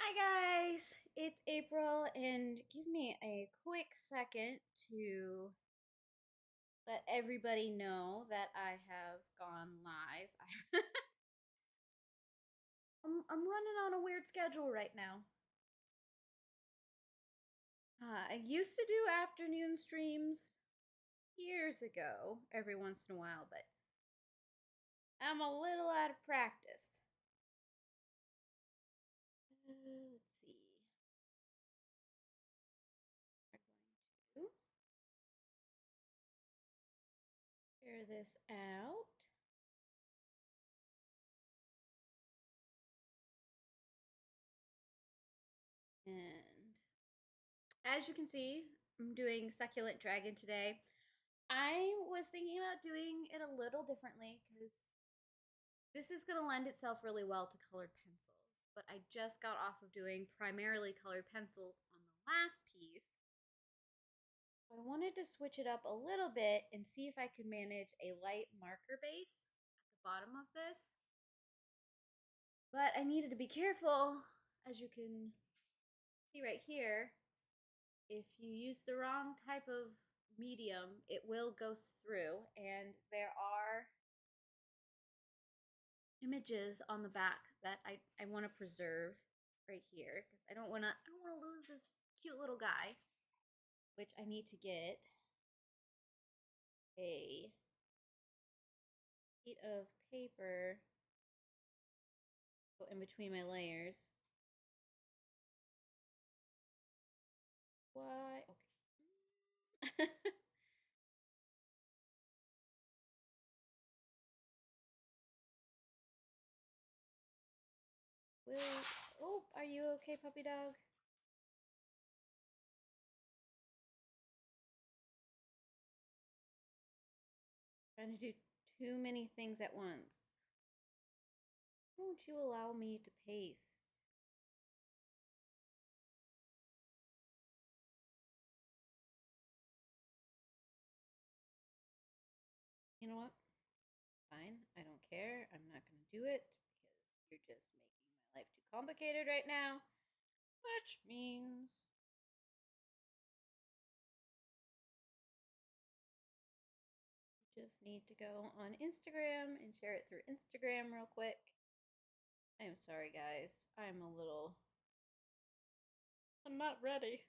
Hi guys, it's April, and give me a quick second to let everybody know that I have gone live. I'm running on a weird schedule right now. I used to do afternoon streams years ago, every once in a while, but I'm a little out of practice. Let's see. I'm going to share this out. And as you can see, I'm doing Succulent Dragon today. I was thinking about doing it a little differently because this is going to lend itself really well to colored pencils. But I just got off of doing primarily colored pencils on the last piece. So I wanted to switch it up a little bit and see if I could manage a light marker base at the bottom of this. But I needed to be careful, as you can see right here. If you use the wrong type of medium, it will go through, and there are images on the back that I want to preserve right here because I don't want to lose this cute little guy, which I need to get a sheet of paper in between my layers. Why? Okay. Oh, are you okay, puppy dog? Trying to do too many things at once. Won't you allow me to paste? You know what? Fine, I don't care. I'm not going to do it because you're just making my life too complicated right now. Which means you just need to go on Instagram and share it through Instagram real quick. I'm sorry, guys. I'm not ready.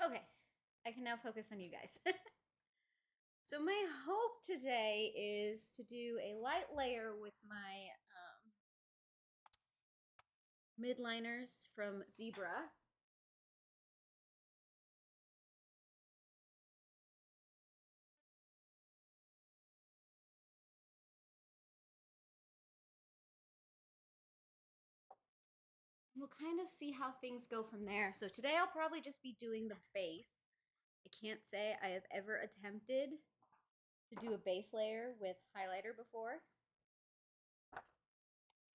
Okay, I can now focus on you guys. So my hope today is to do a light layer with my midliners from Zebra. We'll kind of see how things go from there. So today I'll probably just be doing the base. I can't say I have ever attempted to do a base layer with highlighter before.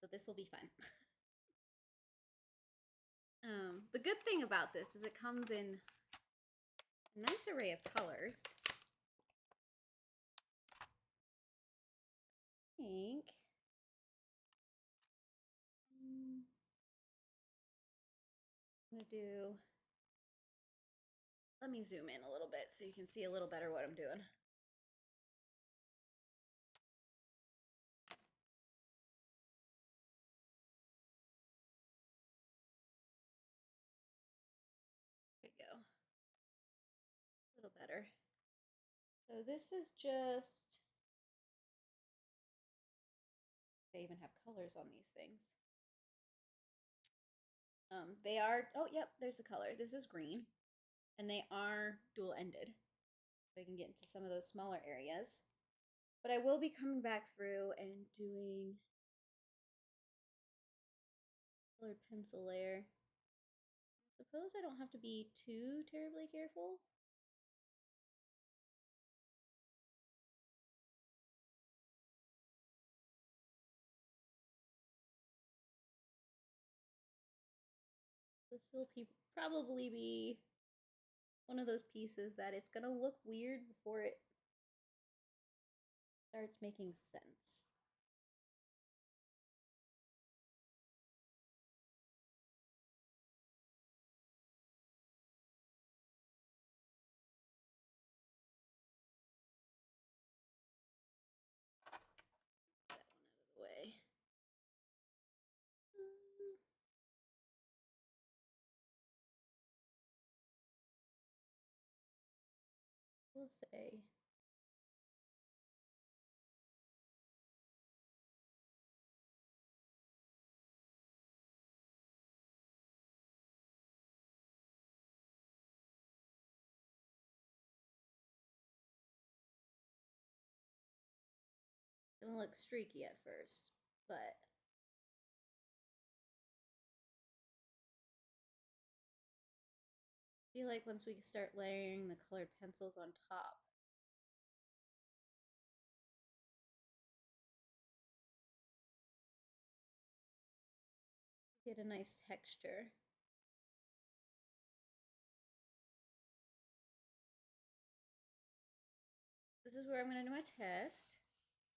So this will be fun. The good thing about this is it comes in a nice array of colors. I think I'm gonna do, let me zoom in a little bit so you can see a little better what I'm doing. There we go. A little better. So this is just, they even have colors on these things. They are, oh, yep, there's the color. This is green, and they are dual-ended. So I can get into some of those smaller areas. But I will be coming back through and doing colored pencil layer. I suppose I don't have to be too terribly careful. This will probably be one of those pieces that it's gonna look weird before it starts making sense. Get that one out of the way. We'll say it's gonna look streaky at first, but I feel like once we start layering the colored pencils on top, get a nice texture. This is where I'm gonna do my test.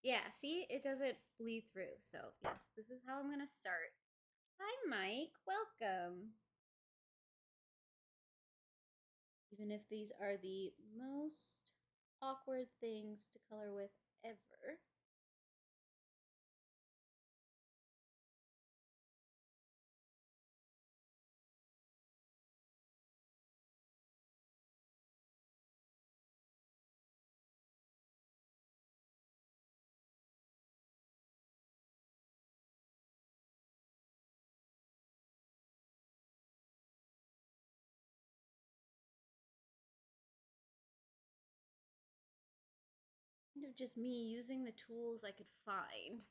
Yeah, see, it doesn't bleed through. So yes, this is how I'm gonna start. Hi, Mike. Welcome. Even if these are the most awkward things to color with ever. Kind of just me using the tools I could find.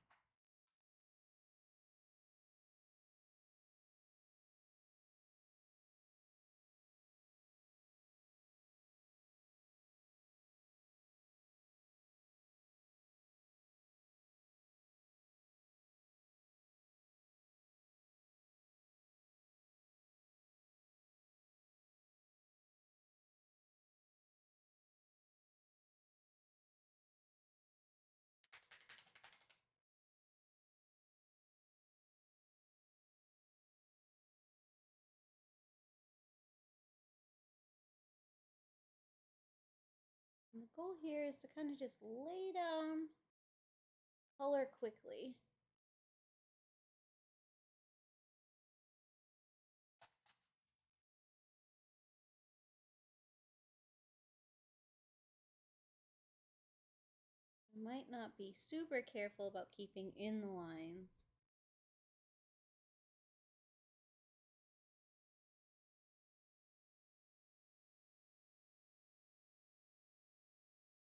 And the goal here is to kind of just lay down color quickly. I might not be super careful about keeping in the lines.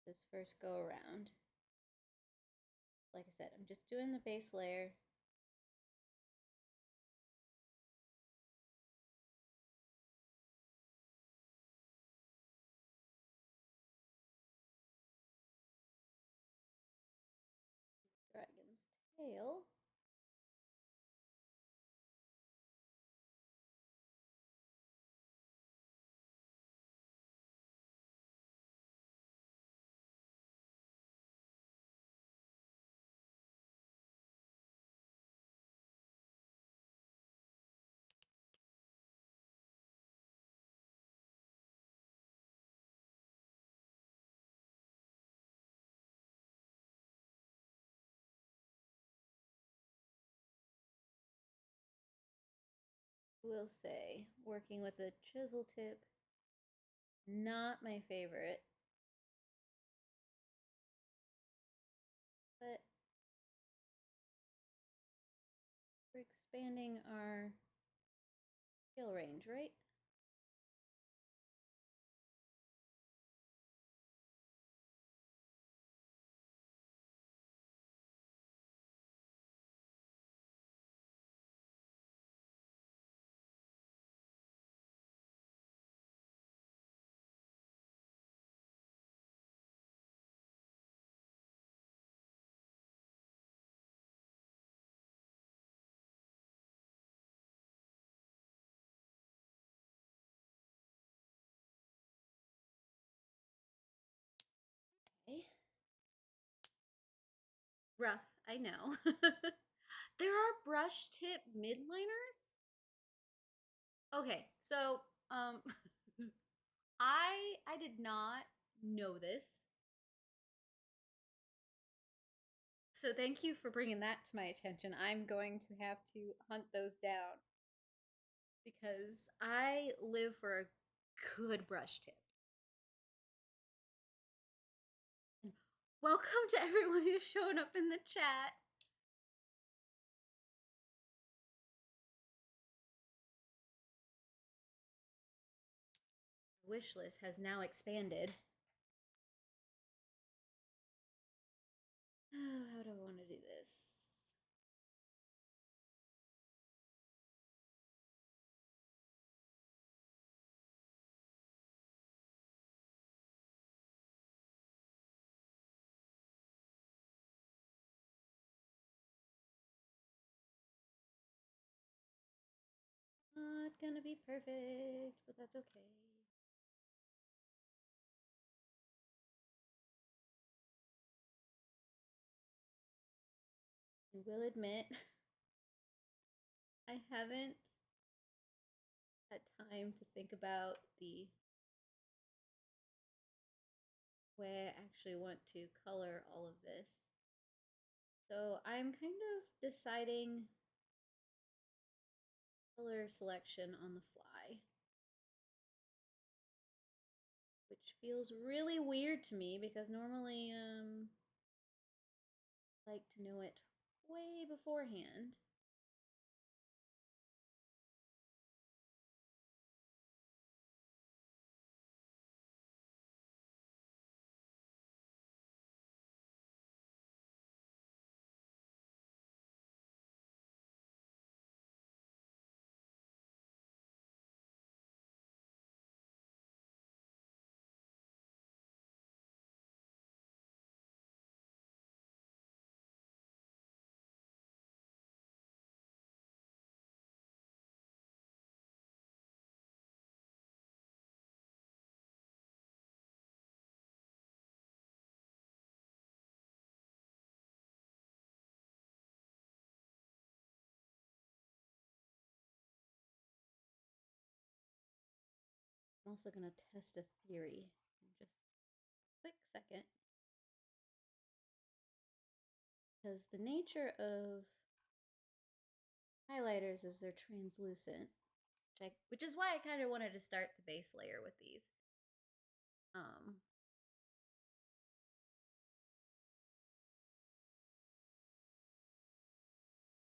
This first go around. Like I said, I'm just doing the base layer. Dragon's tail. Will say, working with a chisel tip, not my favorite. But we're expanding our skill range, right? Rough, I know. There are brush tip midliners. Okay, so um I did not know this. So thank you for bringing that to my attention. I'm going to have to hunt those down because I live for a good brush tip. And welcome to everyone who's shown up in the chat. Wish list has now expanded. Oh, how do I want to do this? Not gonna be perfect, but that's okay. I will admit, I haven't had time to think about the way I actually want to color all of this. So I'm kind of deciding color selection on the fly, which feels really weird to me because normally I like to know it way beforehand. I'm also going to test a theory in just a quick second. Because the nature of highlighters is they're translucent, which is why I kind of wanted to start the base layer with these.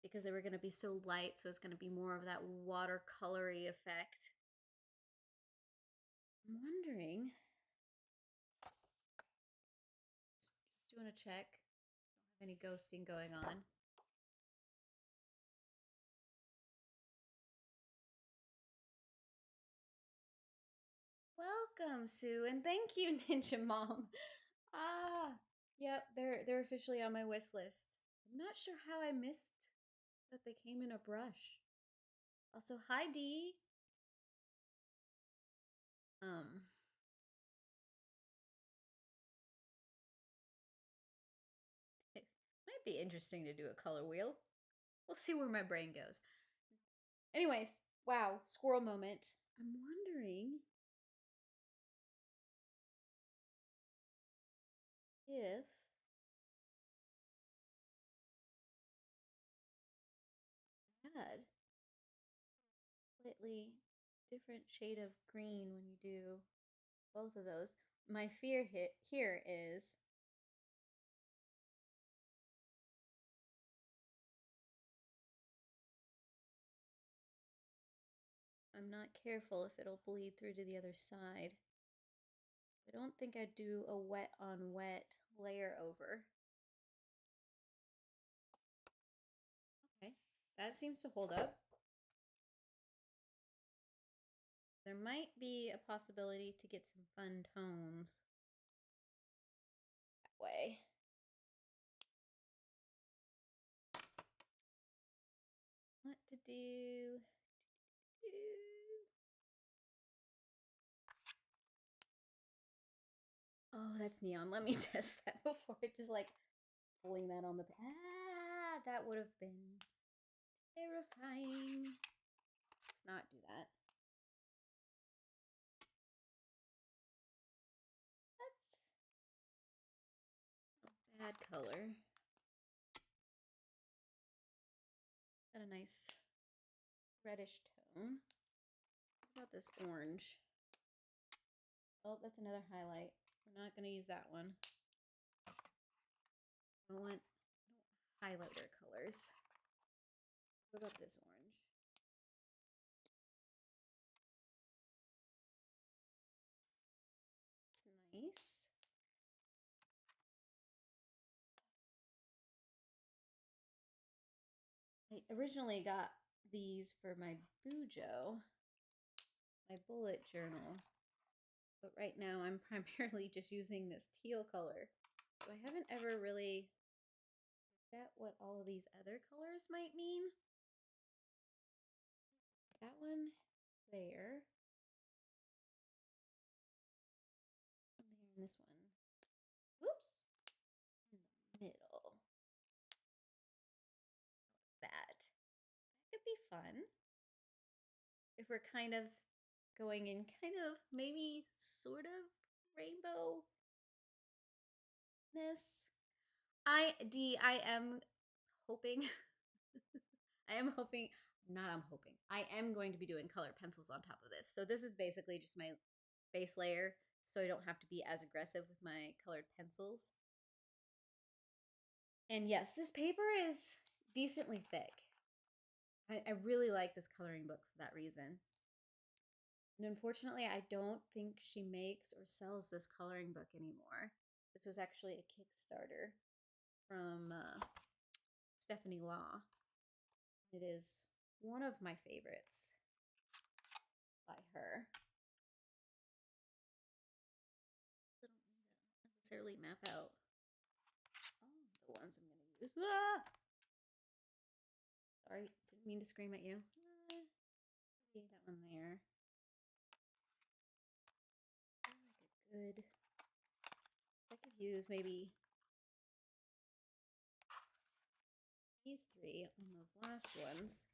Because they were going to be so light, so it's going to be more of that watercolory effect. I'm wondering, just doing a check, don't have any ghosting going on. Welcome, Sue, and thank you, Ninja Mom. Yep, they're officially on my wish list. I'm not sure how I missed that they came in a brush. Also, hi Dee. It might be interesting to do a color wheel. We'll see where my brain goes. Anyways, wow, squirrel moment. I'm wondering if I had slightly different shade of green when you do both of those. My fear here is I'm not careful if it'll bleed through to the other side. I don't think I'd do a wet on wet layer over. Okay, that seems to hold up. There might be a possibility to get some fun tones that way. What to do? Oh, that's neon. Let me test that before it just like pulling that on the... that would have been terrifying. Let's not do that. That's a bad color. Got a nice reddish tone. What about this orange? Oh, that's another highlight. We're not going to use that one. I want highlighter colors. What about this orange? It's nice. I originally got these for my Bujo, my bullet journal, but right now I'm primarily just using this teal color. So I haven't ever really looked at what all of these other colors might mean. That one there. And there and this one. Whoops. In the middle. That could be fun. If we're kind of going in kind of maybe sort of rainbow-ness. I am hoping I'm hoping. I am going to be doing colored pencils on top of this. So this is basically just my base layer, so I don't have to be as aggressive with my colored pencils. And yes, this paper is decently thick. I really like this coloring book for that reason. And unfortunately, I don't think she makes or sells this coloring book anymore. This was actually a Kickstarter from Stephanie Law. It is one of my favorites by her. I don't necessarily map out the ones I'm going to use. Ah! Sorry, didn't mean to scream at you. See that one there. Like a good. I could use maybe these three on those last ones.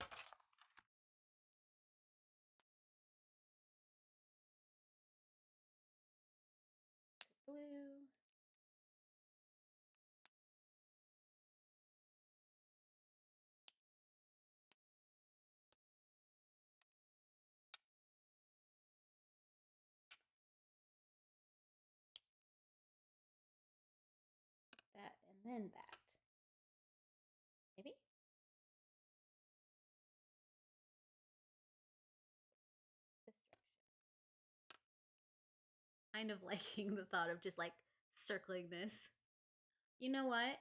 Blue. That and then that. Maybe? Discretion. Kind of liking the thought of just like circling this. You know what?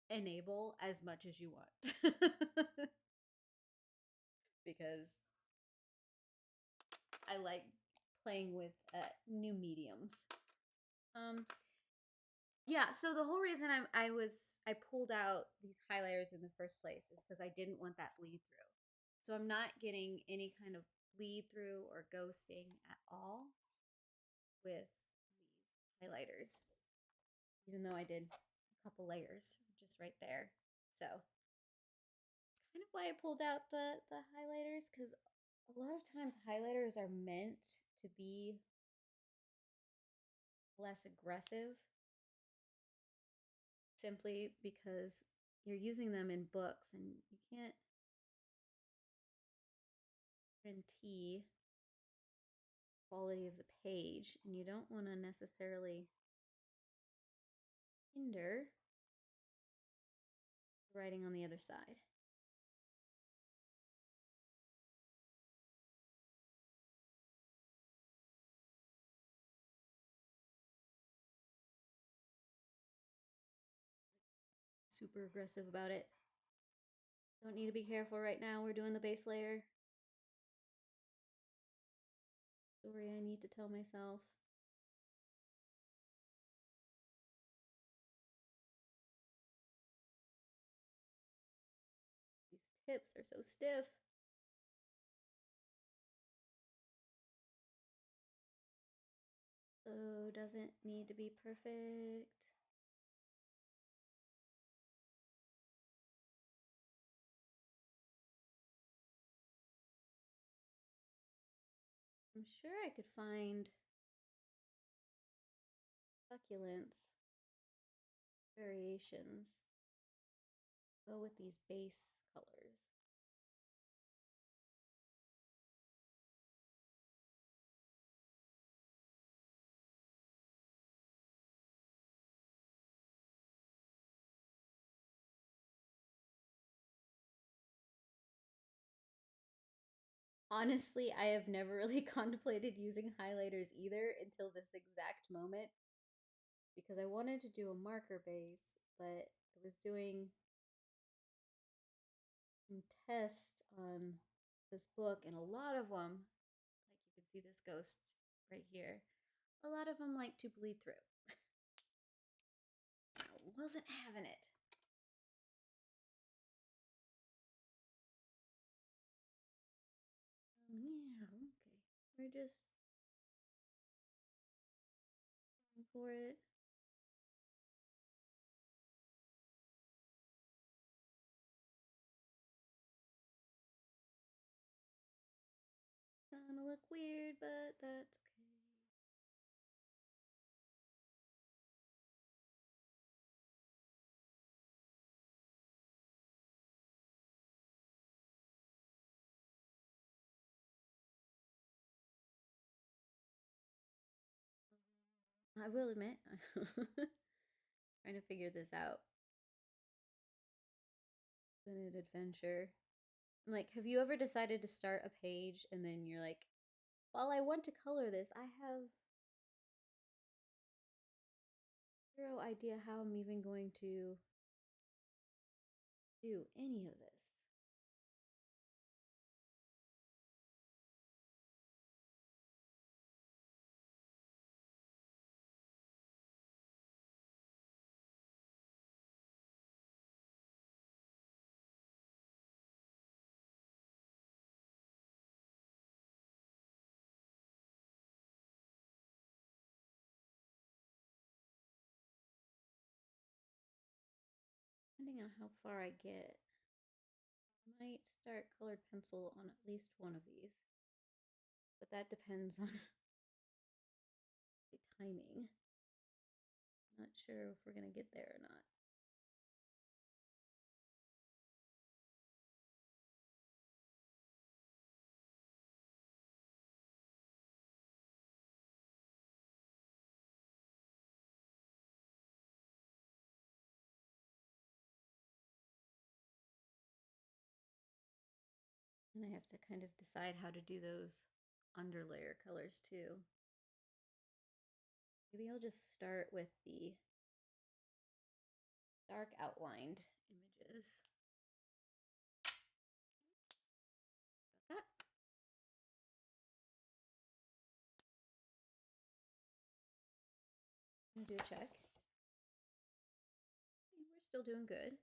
Enable as much as you want. Because I like playing with new mediums. Yeah, so the whole reason I pulled out these highlighters in the first place is because I didn't want that bleed through. So I'm not getting any kind of bleed through or ghosting at all with these highlighters, even though I did a couple layers just right there. So it's kind of why I pulled out the highlighters, because a lot of times highlighters are meant to be less aggressive simply because you're using them in books and you can't guarantee quality of the page, and you don't want to necessarily hinder the writing on the other side. Super aggressive about it. Don't need to be careful right now. We're doing the base layer. Story I need to tell myself. These tips are so stiff. So doesn't need to be perfect. I'm sure I could find succulents variations go with these base colors. Honestly, I have never really contemplated using highlighters either until this exact moment because I wanted to do a marker base, but I was doing some tests on this book, and a lot of them, like you can see this ghost right here, a lot of them like to bleed through. I wasn't having it. Yeah, okay. We're just going for it. Gonna look weird, but that's okay. I will admit, trying to figure this out. It's been an adventure. I'm like, have you ever decided to start a page and then you're like, well, I want to color this. I have zero idea how I'm even going to do any of this. Depending on how far I get, I might start colored pencil on at least one of these. But that depends on the timing. Not sure if we're going to get there or not. And I have to kind of decide how to do those underlayer colors too. Maybe I'll just start with the dark outlined images. Got that? I'm gonna do a check. We're still doing good.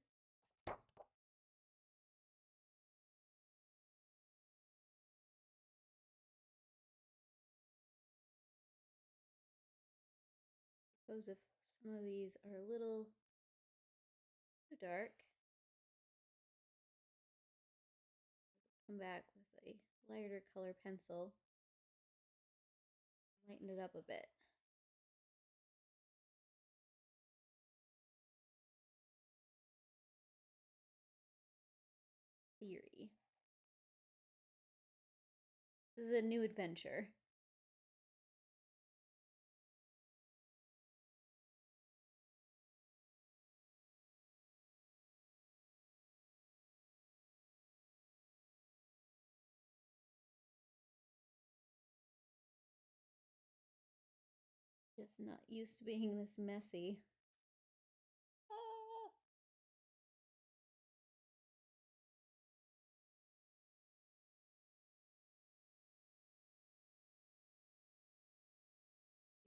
Suppose if some of these are a little too dark, come back with a lighter color pencil, lighten it up a bit. Theory. This is a new adventure. Just not used to being this messy. Ah.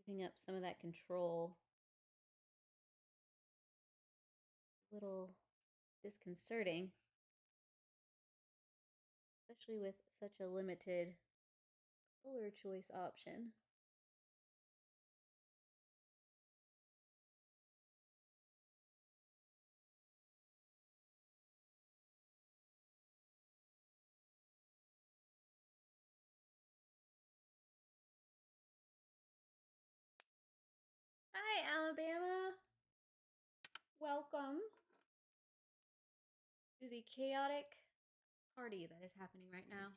Giving up some of that control. A little disconcerting, especially with such a limited color choice option. Hi, Alabama. Welcome to the chaotic party that is happening right now.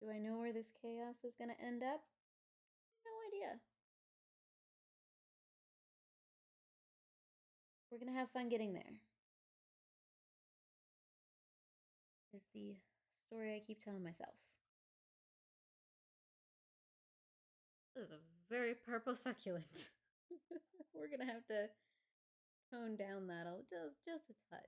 Do I know where this chaos is going to end up? No idea. We're going to have fun getting there. Is the story I keep telling myself. This is a very purple succulent. We're going to have to tone down that just a touch.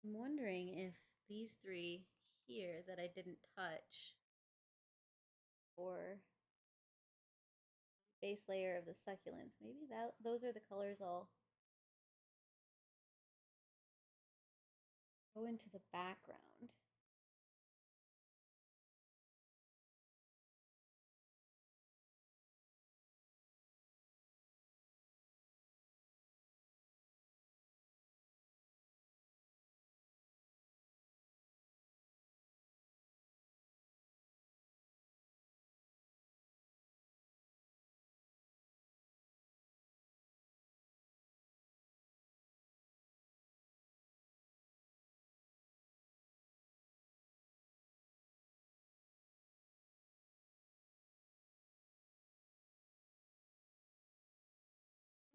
I'm wondering if these three here that I didn't touch or base layer of the succulents, maybe those are the colors I'll go into the background.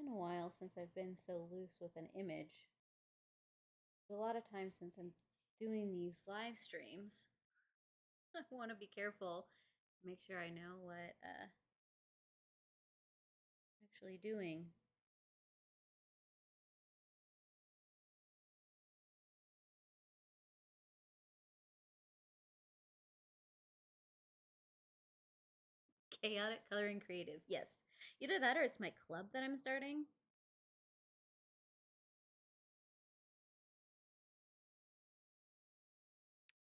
It's been a while since I've been so loose with an image. A lot of times since I'm doing these live streams, I want to be careful, make sure I know what I'm actually doing. Chaotic coloring creative. Yes. Either that or it's my club that I'm starting.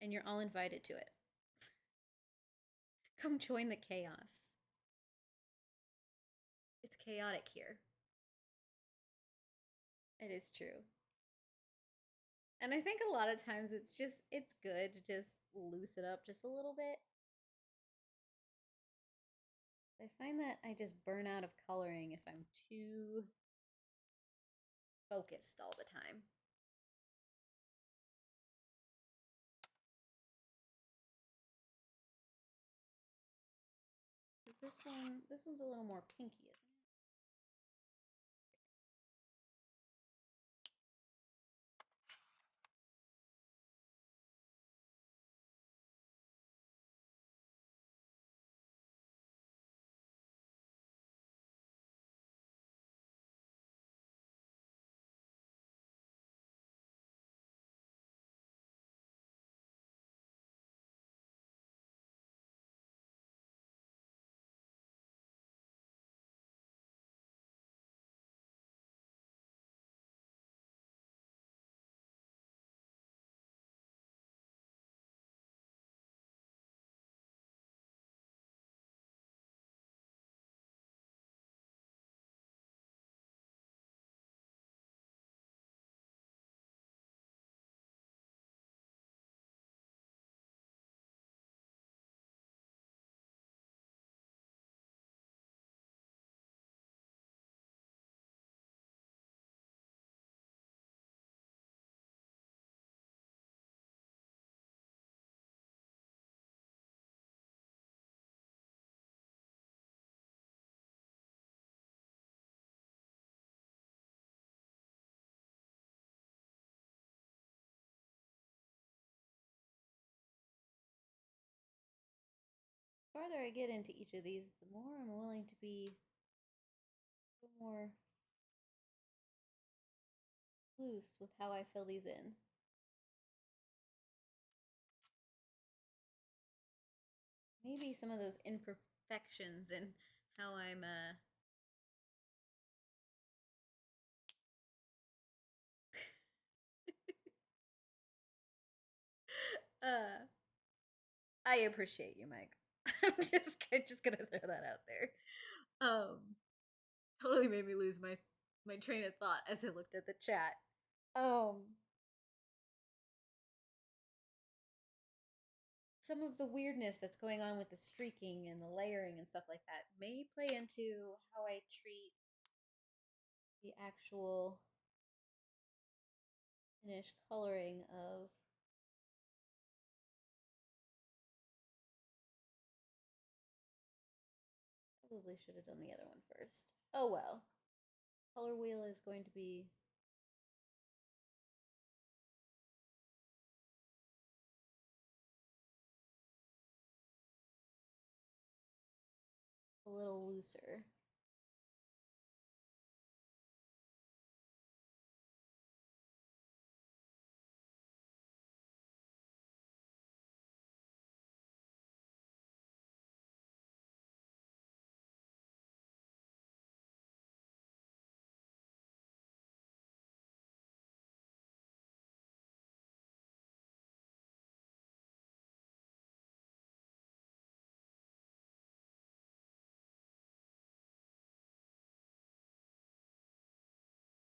And you're all invited to it. Come join the chaos. It's chaotic here. It is true. And I think a lot of times it's good to just loose it up just a little bit. I find that I just burn out of coloring if I'm too focused all the time. This one's a little more pinky, isn't it? The farther I get into each of these, the more I'm willing to be a little more loose with how I fill these in. Maybe some of those imperfections in how I'm uh I appreciate you, Mike. I'm just gonna throw that out there. Totally made me lose my train of thought as I looked at the chat. Um some of the weirdness that's going on with the streaking and the layering and stuff like that may play into how I treat the actual finished coloring of probably should have done the other one first. Oh well. Color wheel is going to be a little looser.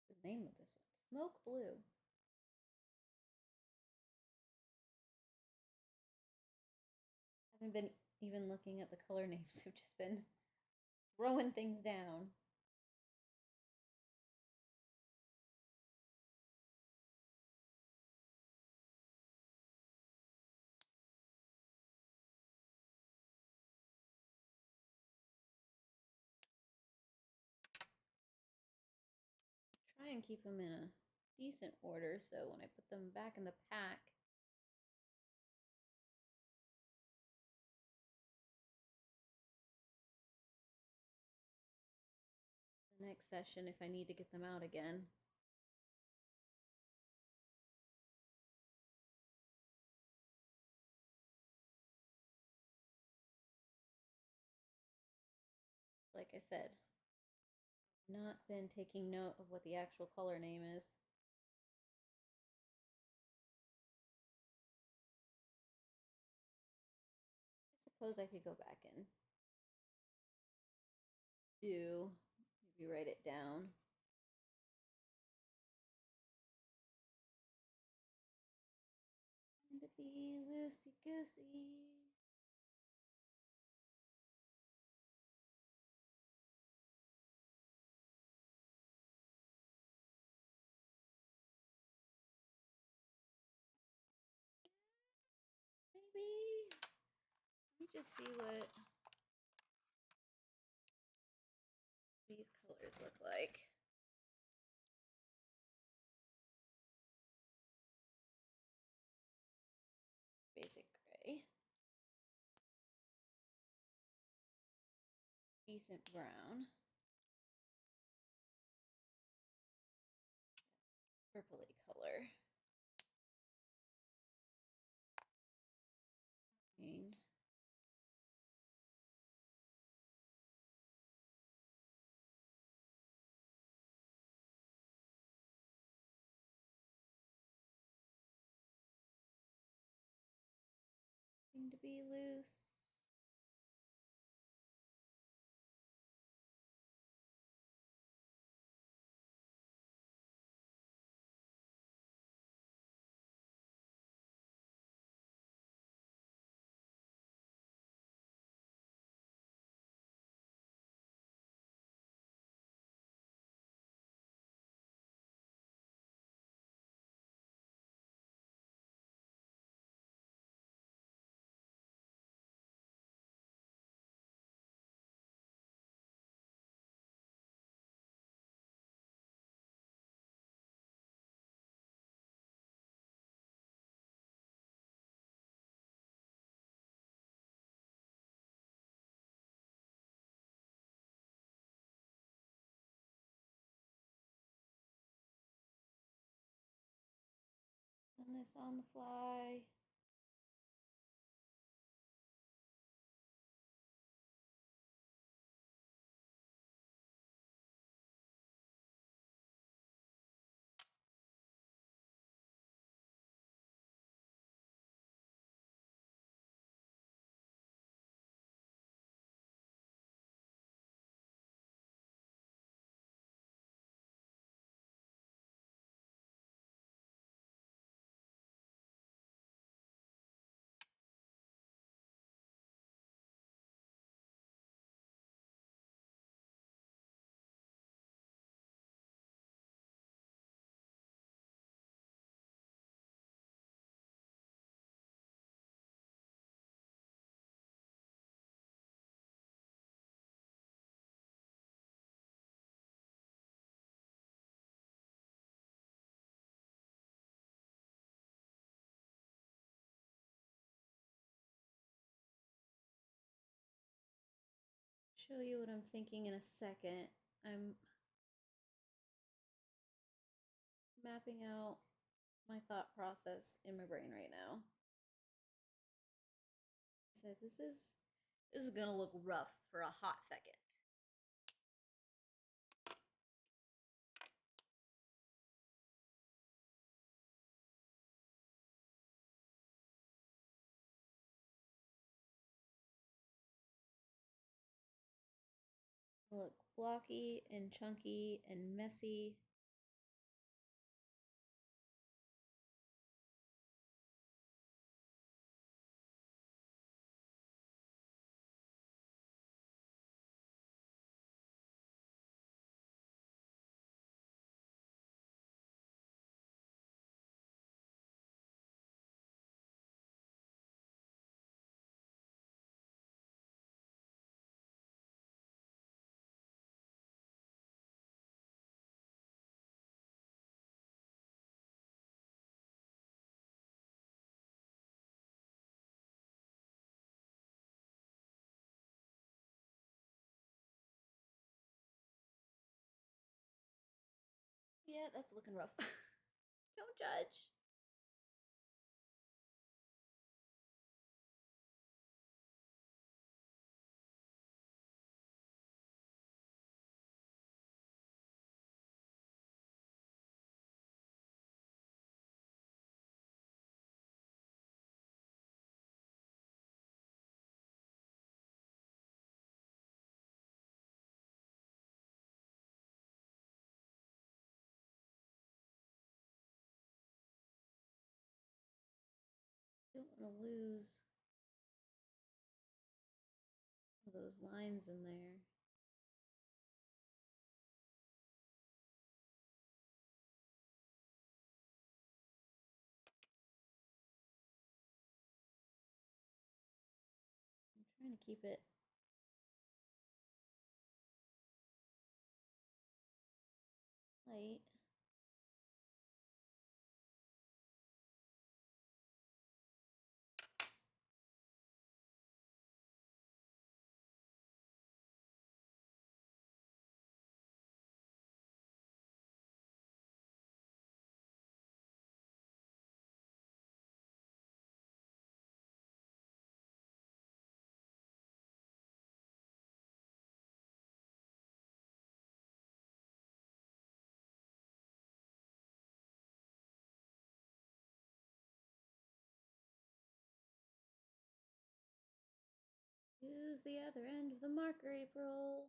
What's the name of this one? Smoke blue. I haven't been even looking at the color names. I've just been throwing things down. Try and keep them in a decent order so when I put them back in the pack, the next session, if I need to get them out again. Like I said, not been taking note of what the actual color name is. I suppose I could go back and do maybe write it down. Trying to be loosey goosey. Maybe. Let me just see what these colors look like. Basic gray. Decent brown. Purpley color. Seem to be loose. Done this on the fly. show you what I'm thinking in a second. I'm mapping out my thought process in my brain right now. So this is gonna look rough for a hot second. Look blocky and chunky and messy. Yeah, that's looking rough. Don't judge. Don't want to lose those lines in there. I'm trying to keep it light. Use the other end of the marker, April.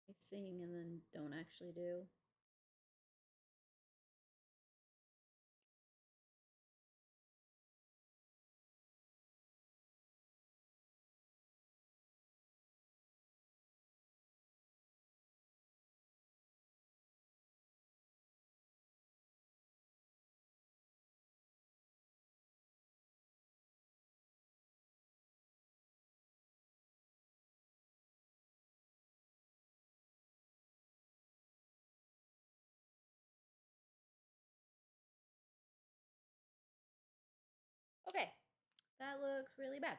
I sing and then don't actually do. Okay, that looks really bad.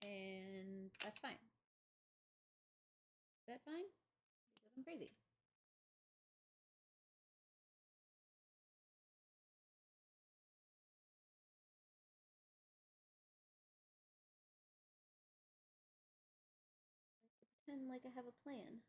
And that's fine. Is that fine? Because I'm crazy. Pretend like I have a plan.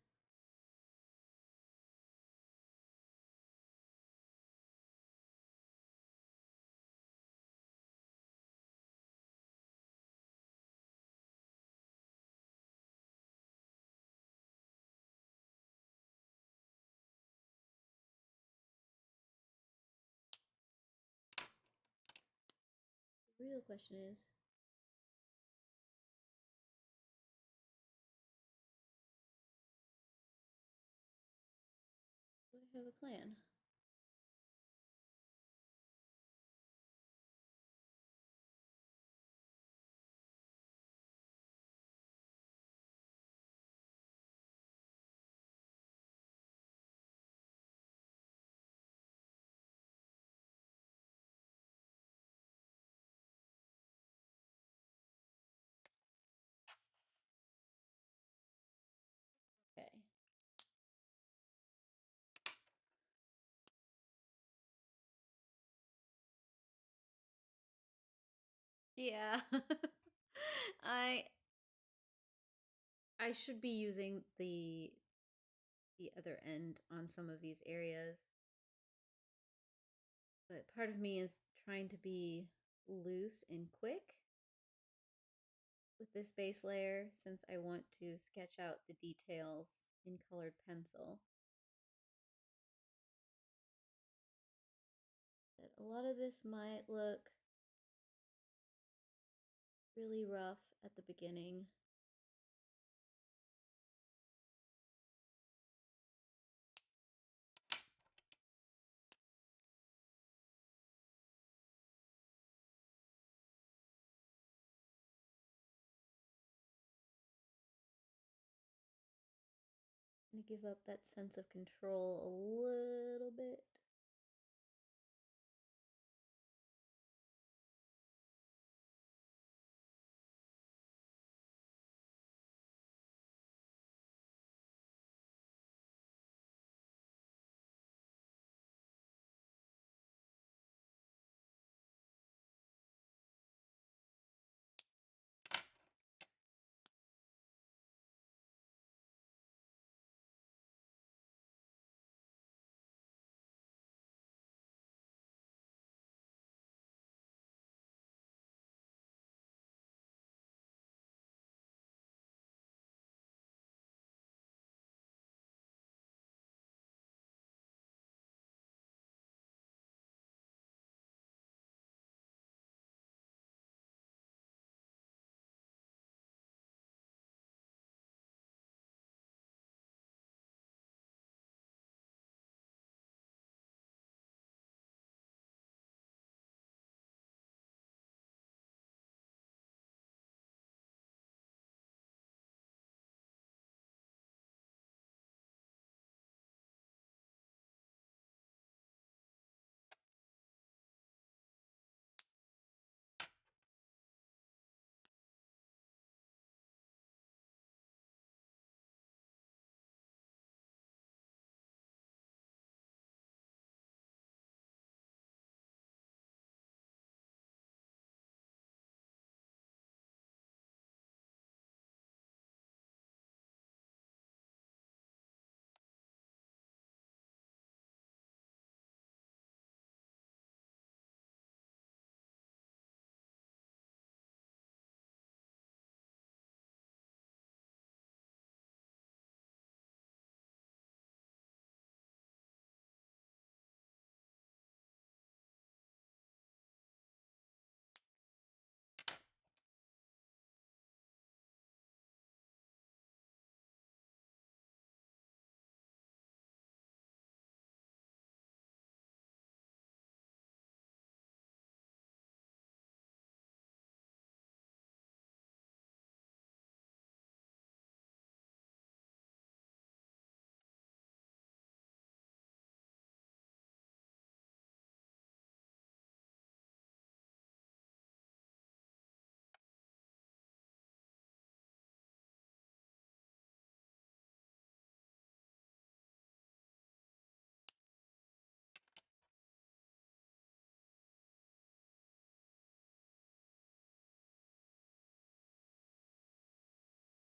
The real question is, do I have a plan? Yeah. I I should be using the other end on some of these areas, but part of me is trying to be loose and quick with this base layer since I want to sketch out the details in colored pencil. But a lot of this might look really rough at the beginning. I'm gonna give up that sense of control a little bit.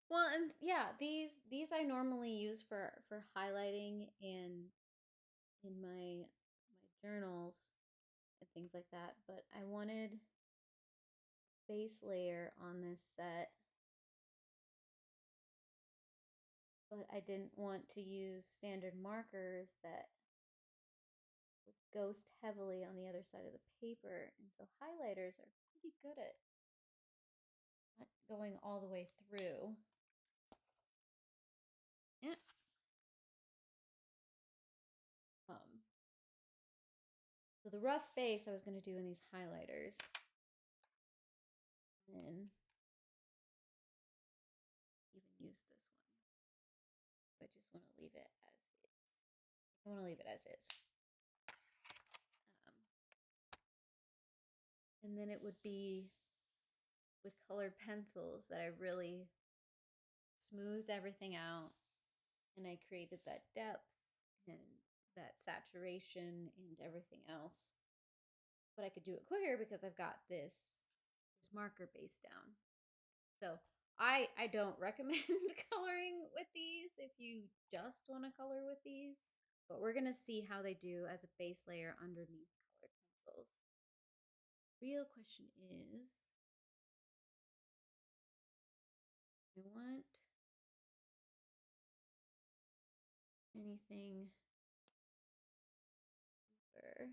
Well, and yeah, these I normally use for highlighting and in my journals and things like that, but I wanted base layer on this set, but I didn't want to use standard markers that would ghost heavily on the other side of the paper, and so highlighters are pretty good at not going all the way through. Yeah. Um, so the rough base I was going to do in these highlighters, and then even use this one. I just want to leave it as is. I want to leave it as is. Um, and then it would be with colored pencils that I really smoothed everything out and I created that depth and that saturation and everything else. But I could do it quicker because I've got this this marker base down. So I don't recommend coloring with these if you just want to color with these, but we're gonna see how they do as a base layer underneath colored pencils. Real question is, I want anything deeper.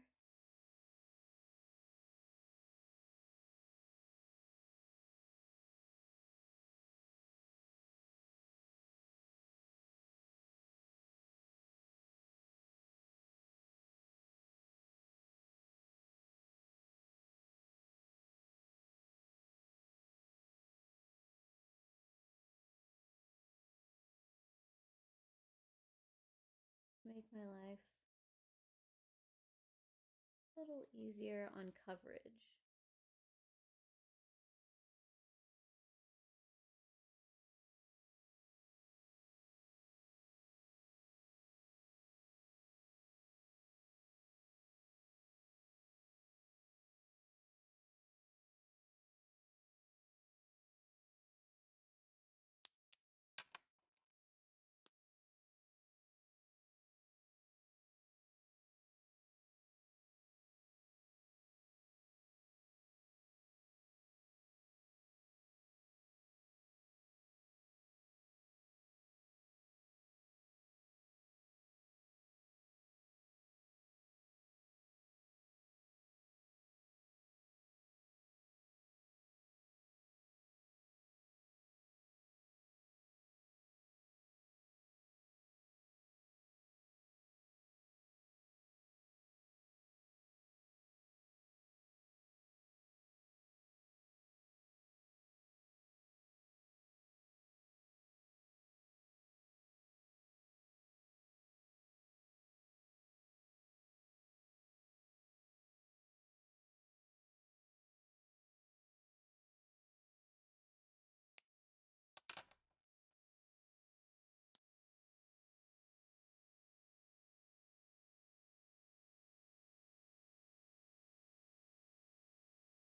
Make my life a little easier on coverage.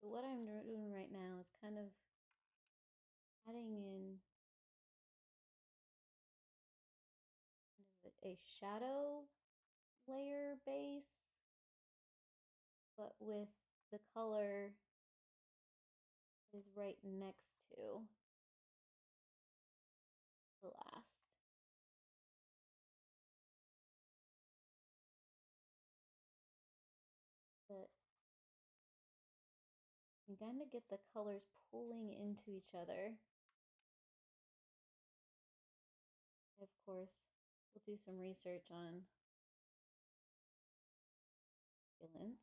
So what I'm doing right now is kind of adding in a shadow layer base, but with the color that is right next to the last. But you kind of get the colors pulling into each other. Of course, we'll do some research on succulents.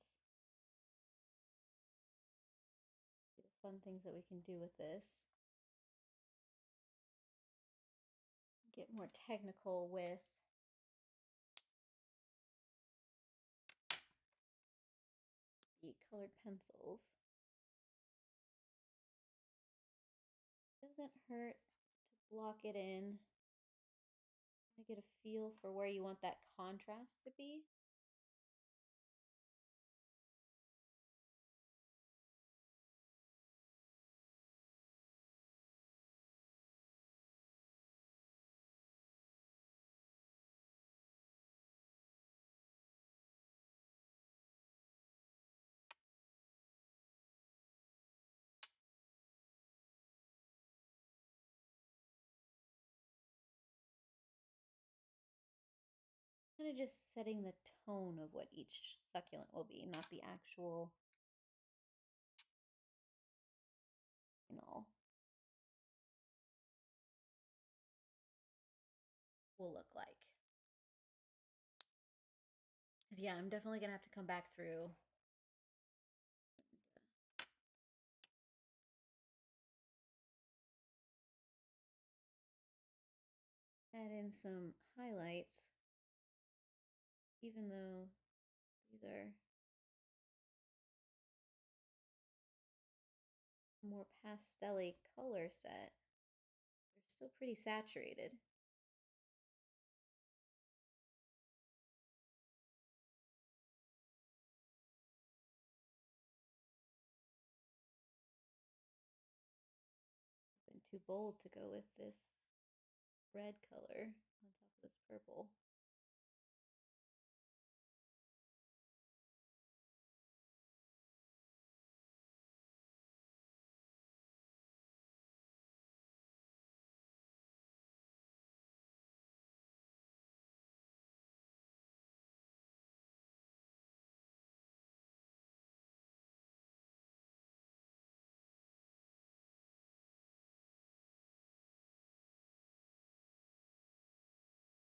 The fun things that we can do with this. Get more technical with the colored pencils. Doesn't hurt to block it in. To get a feel for where you want that contrast to be. Kind of just setting the tone of what each succulent will be, not the actual, will look like. Yeah, I'm definitely gonna have to come back through add in some highlights, even though these are more pastel-y color set, they're still pretty saturated. too bold to go with this red color on top of this purple.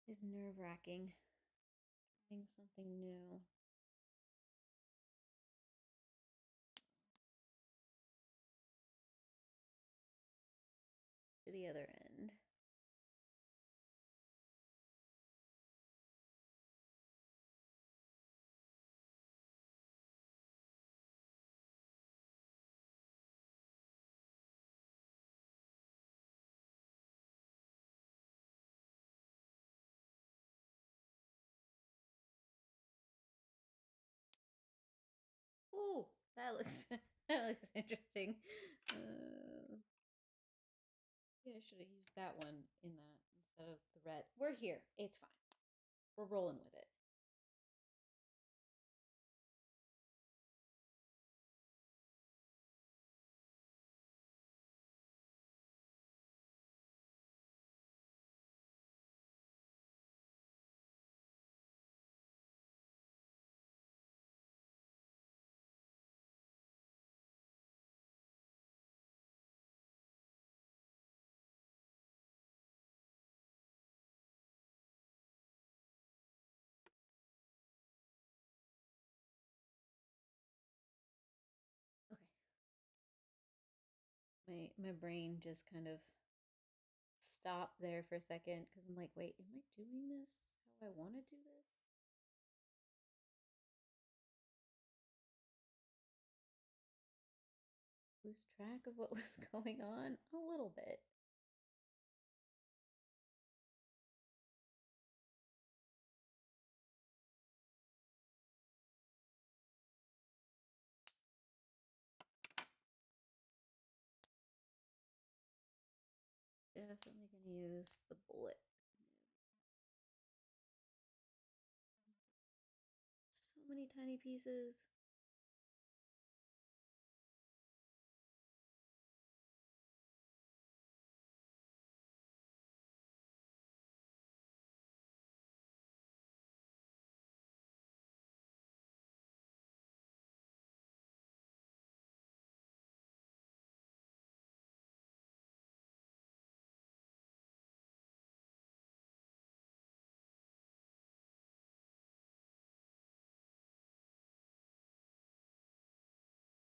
Is nerve-wracking. Trying something new. To the other end. Ooh, that looks that looks interesting. Yeah, I should have used that one in that instead of the red. We're here. It's fine. We're rolling with it. Okay. My brain just kind of stopped there for a second because I'm like, wait, am I doing this how I want to do this? Lose track of what was going on a little bit. Definitely gonna use the bullet. So many tiny pieces.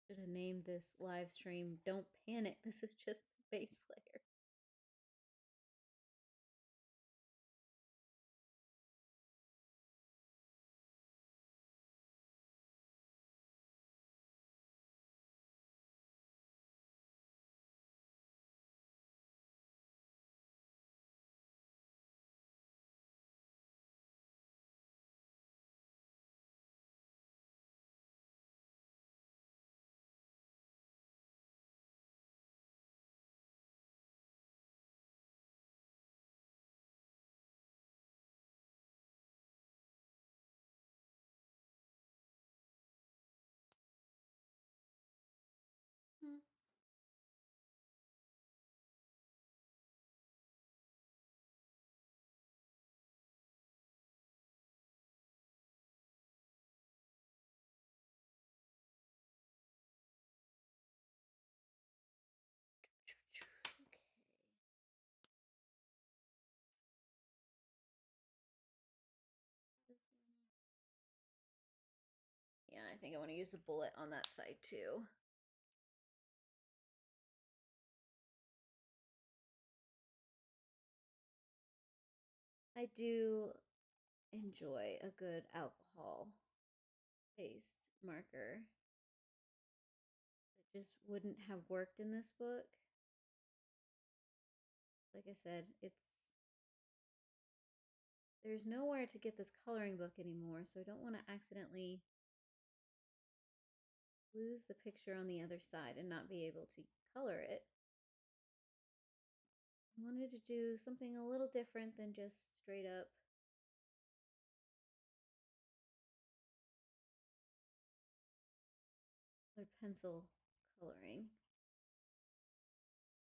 Should have named this live stream Don't Panic. This is just the base layer. Hmm. Okay. This one. Yeah, I think I want to use the bullet on that side too. I do enjoy a good alcohol based marker. It just wouldn't have worked in this book. Like I said, there's nowhere to get this coloring book anymore, so I don't want to accidentally lose the picture on the other side and not be able to color it. I wanted to do something a little different than just straight up pencil coloring.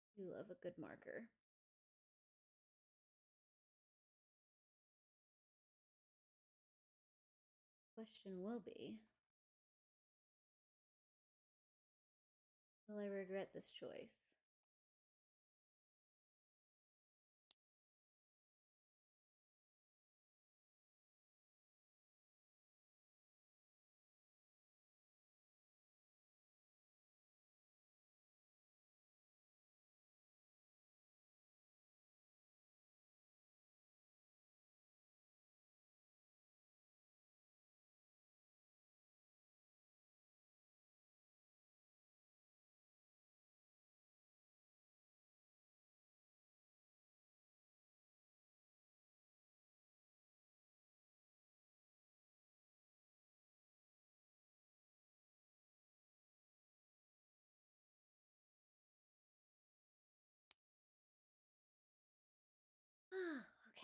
I do love a good marker. Question will be, will I regret this choice?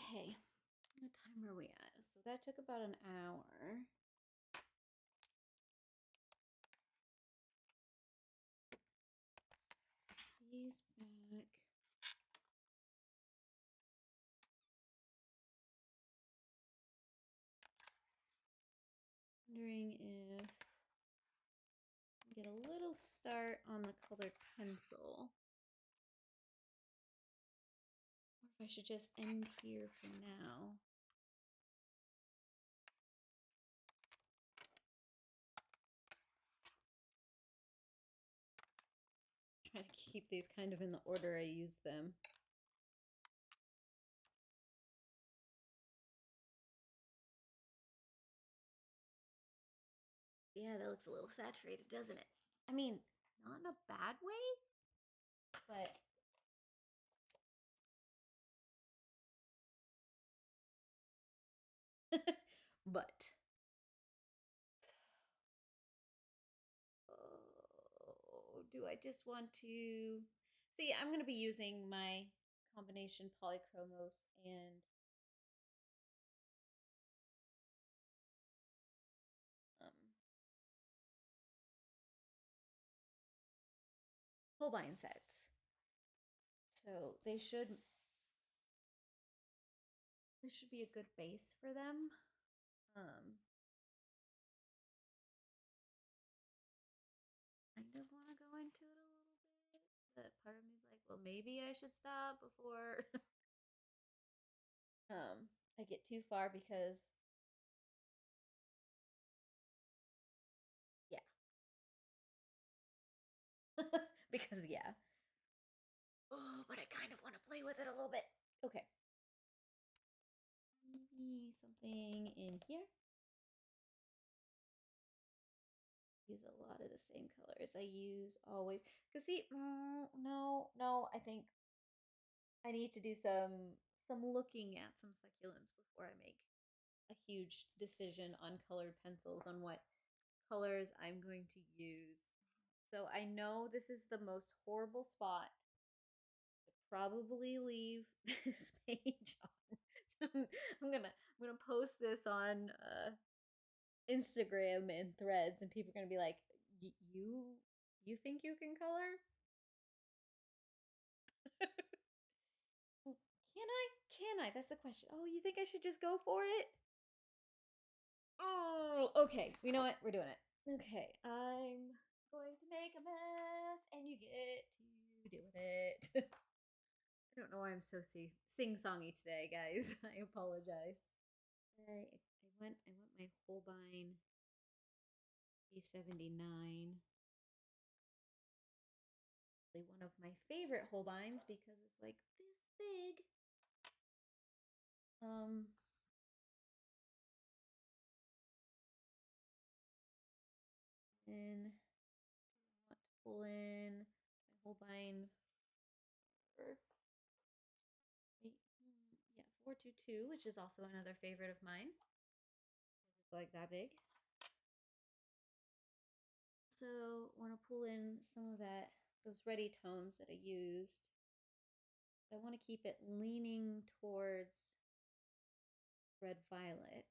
Okay, what time are we at? So that took about an hour. These back. Wondering if I get a little start on the colored pencil, or if I should just end here for now. Try to keep these kind of in the order I use them. Yeah, that looks a little saturated, doesn't it? I mean, not in a bad way, but but oh, do I just want to see? I'm going to be using my combination polychromos and um, Holbein sets, so this should be a good base for them. Kind of want to go into it a little bit, but part of me is like, well, maybe I should stop before I get too far because yeah, because yeah. Oh, but I kind of want to play with it a little bit. Okay, maybe something in here. Use a lot of the same colors I use always. Cause see, no, I think I need to do some looking at some succulents before I make a huge decision on colored pencils on what colors I'm going to use. So I know this is the most horrible spot to probably leave this page on. I'm gonna post this on Instagram and Threads, and people are gonna be like, you think you can color? Can I? Can I? That's the question. Oh, you think I should just go for it? Oh, okay. You know what? We're doing it. Okay, I'm going to make a mess, and you get to deal with it. I don't know why I'm so sing-songy today, guys. I apologize. I want my Holbein A79. One of my favorite Holbeins because it's like this big. And I want to pull in my Holbein for yeah 422, which is also another favorite of mine. It's like that big. So want to pull in some of those ready tones that I used I want to keep it leaning towards red violets.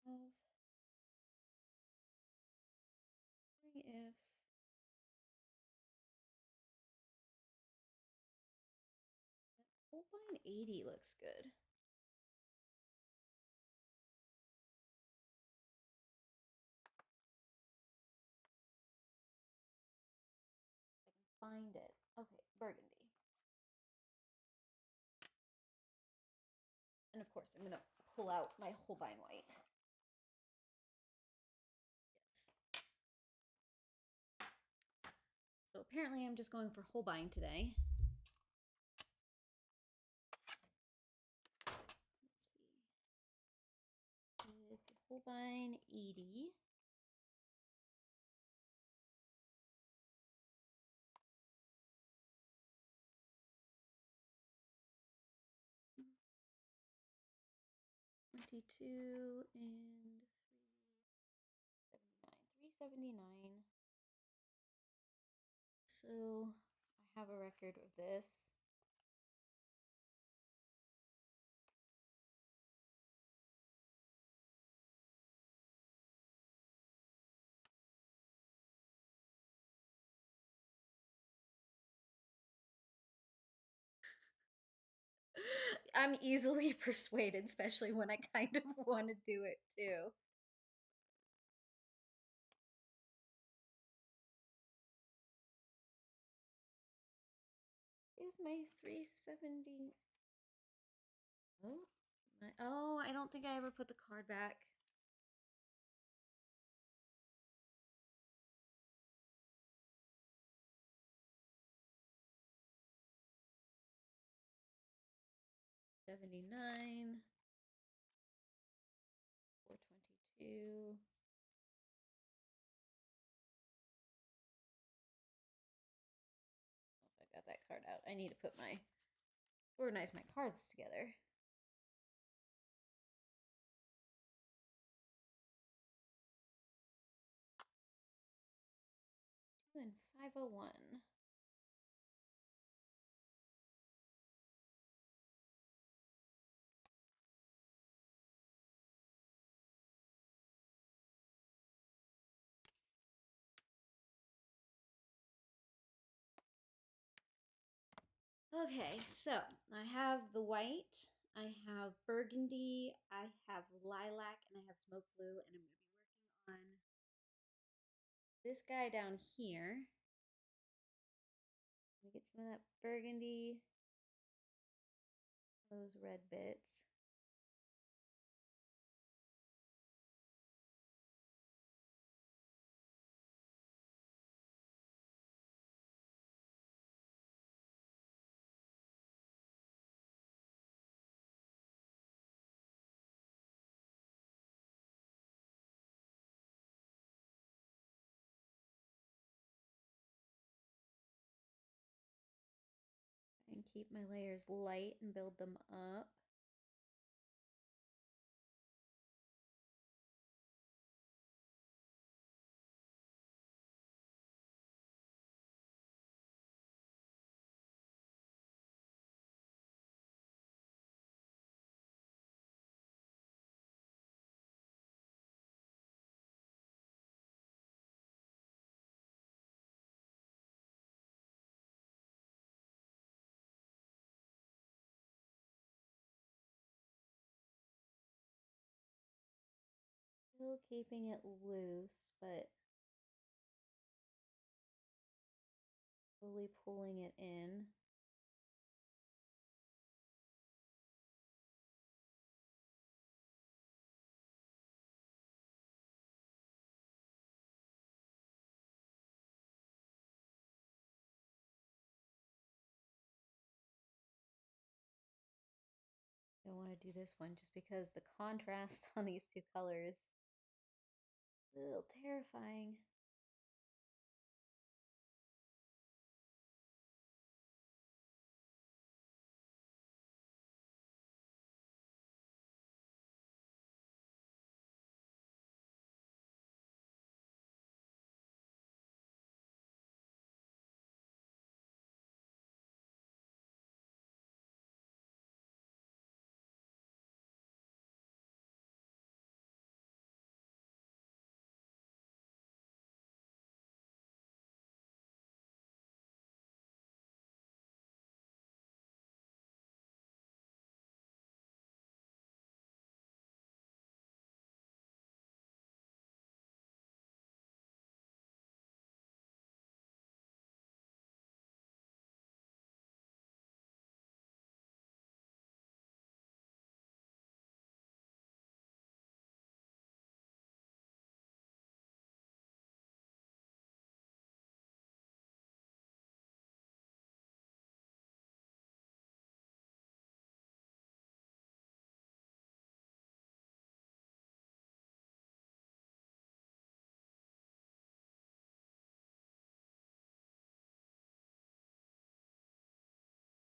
Wondering if Holbein 80 looks good. I can find it. Okay, burgundy. And of course, I'm going to pull out my Holbein white. Yes. So apparently I'm just going for Holbein today. Let's see. With Holbein 80. $22 and $3.79. So I have a record of this. I'm easily persuaded, especially when I kind of want to do it too. Is my 370? Oh, I don't think I ever put the card back. $79, $4.22. Oh, I got that card out. I need to organize my cards together. And 501. Okay, so I have the white, I have burgundy, I have lilac, and I have smoke blue, and I'm going to be working on this guy down here. Let me get some of that burgundy, those red bits. And keep my layers light and build them up. Still keeping it loose, but slowly pulling it in. I want to do this one just because the contrast on these two colors is a little terrifying.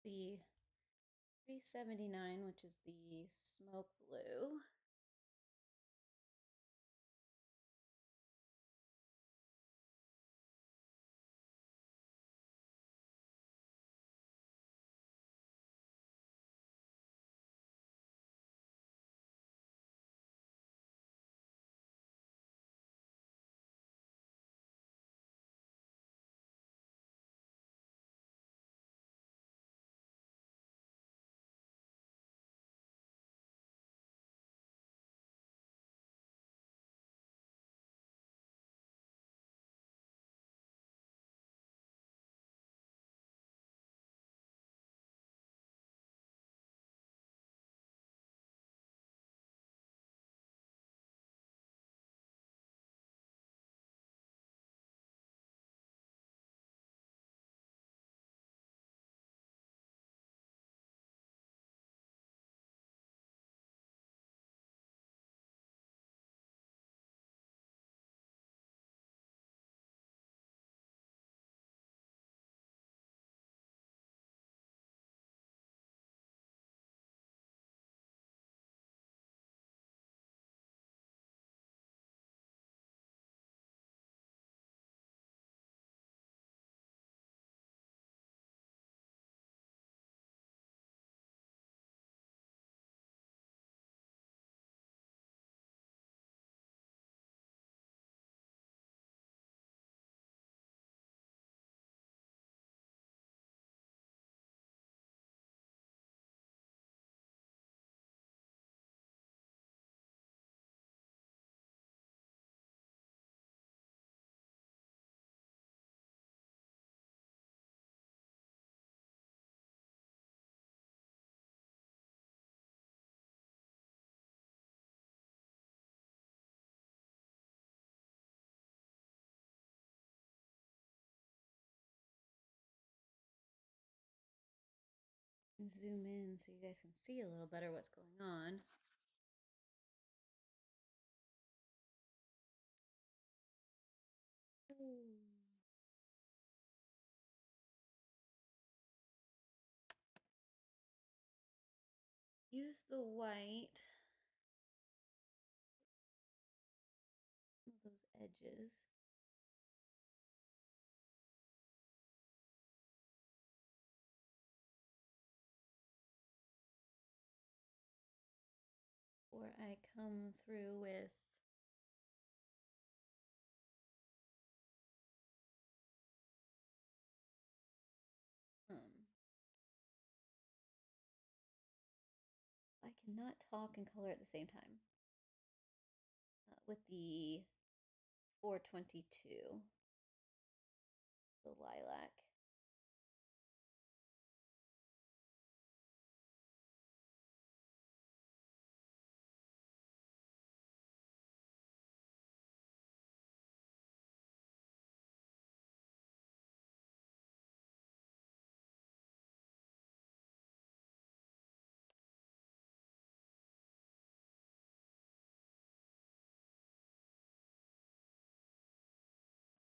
the 379, which is the smoke blue. Zoom in so you guys can see a little better what's going on. Use the white, some of those edges. Before I come through with I cannot talk and color at the same time. With the 422, the lilac.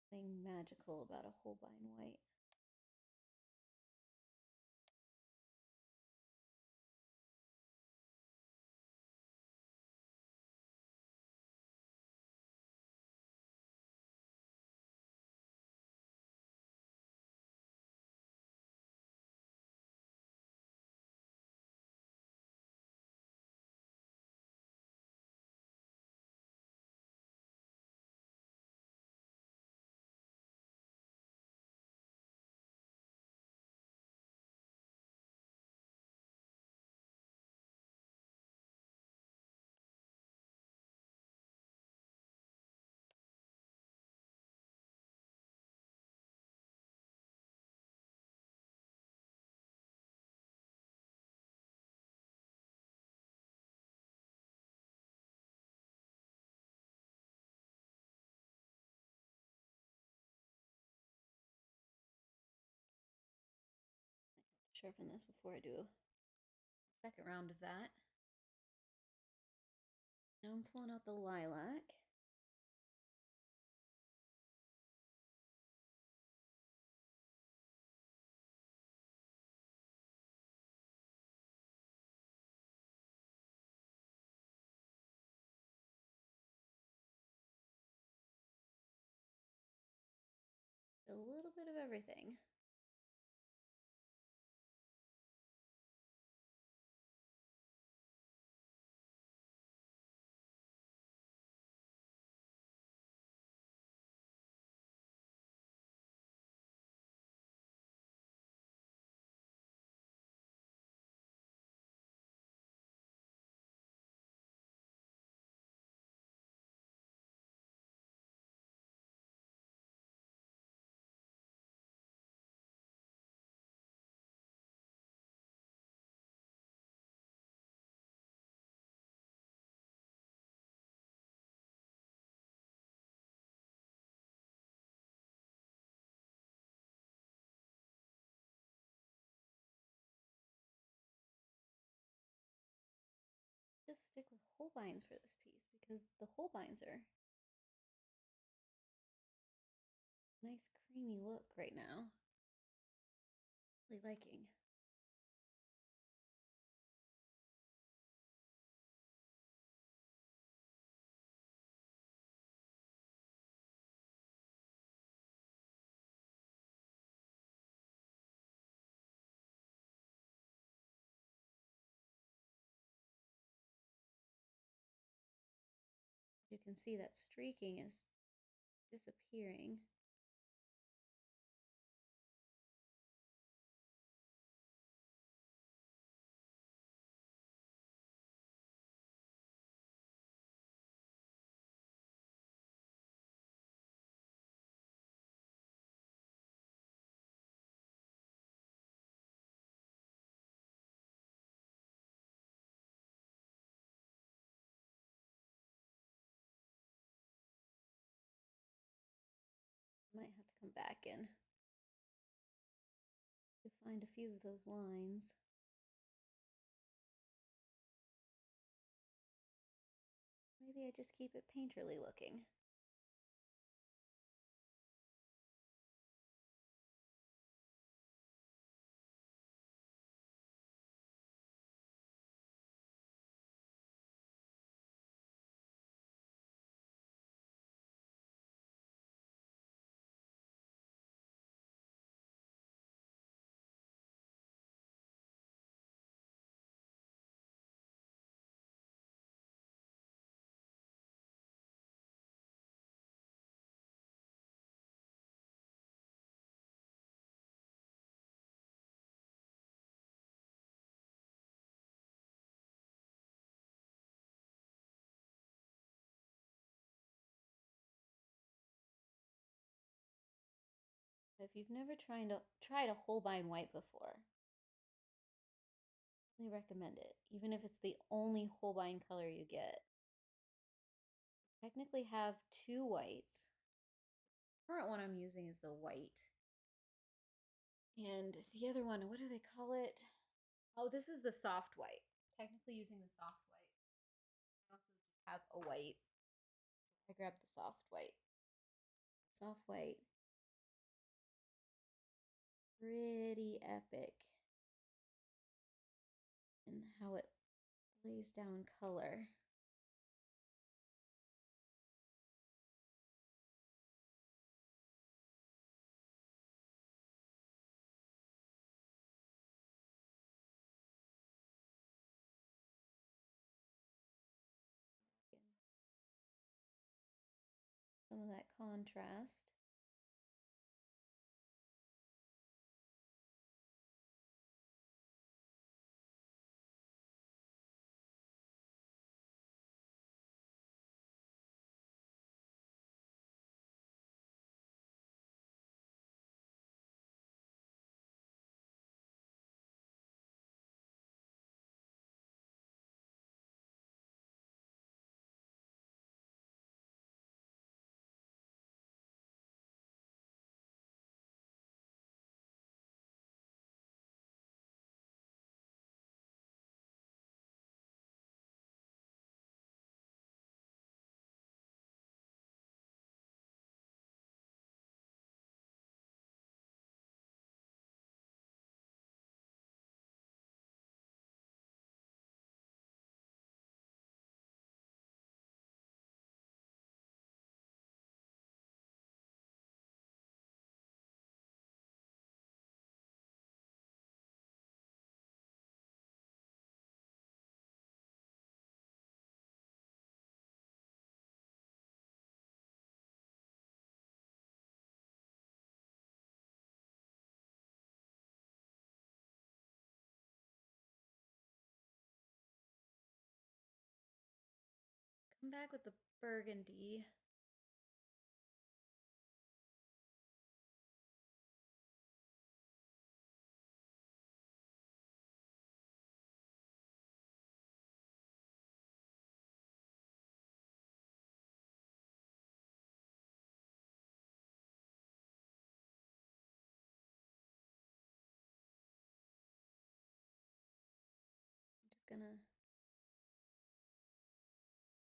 Nothing magical about a Holbein white. Sharpen this before I do a second round of that. Now I'm pulling out the lilac. a little bit of everything. Just stick with Holbeins for this piece because the Holbeins are a nice creamy look right now. Really liking. You can see that streaking is disappearing. Might have to come back in to find a few of those lines. Maybe I just keep it painterly looking. If you've never tried a Holbein white before, I really recommend it. Even if it's the only Holbein color you get. Technically have two whites. The current one I'm using is the white. And the other one, what do they call it? Oh, this is the soft white. Technically using the soft white. I also just have a white. So I grabbed the soft white. Soft white. Pretty epic in how it lays down color. Some of that contrast. I'm back with the burgundy. I'm just gonna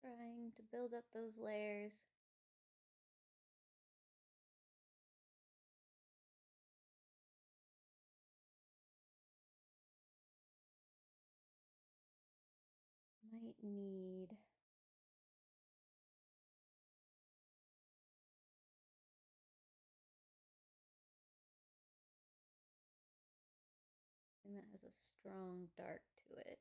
trying to build up those layers. Might need something that has a strong dark to it.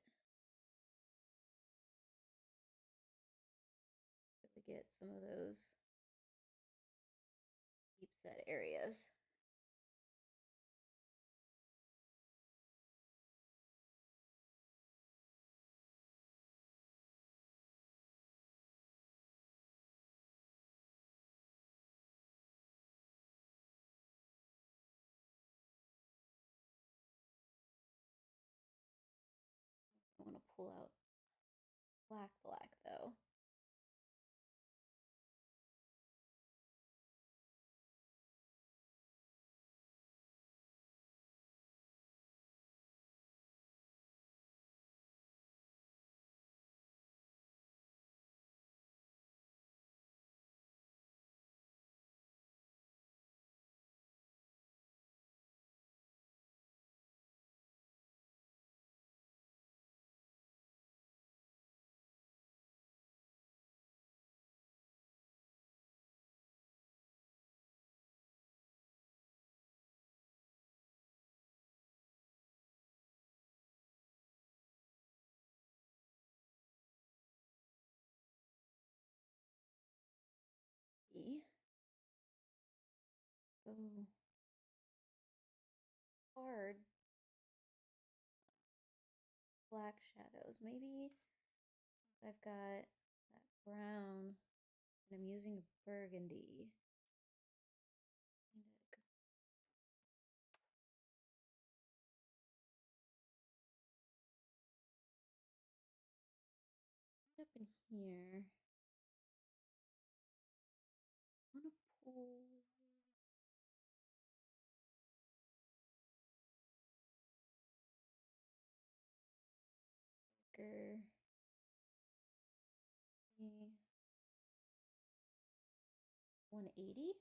To get some of those deep set areas. I want to pull out black though. So hard black shadows. Maybe I've got that brown and I'm using a burgundy. Up in here. I want to pull darker. 180?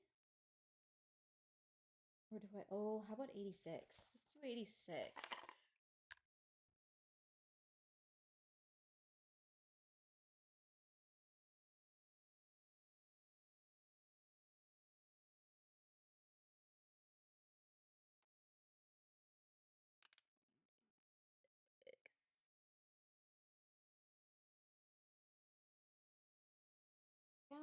Or do I, oh, how about 86? Let's do 86. Count.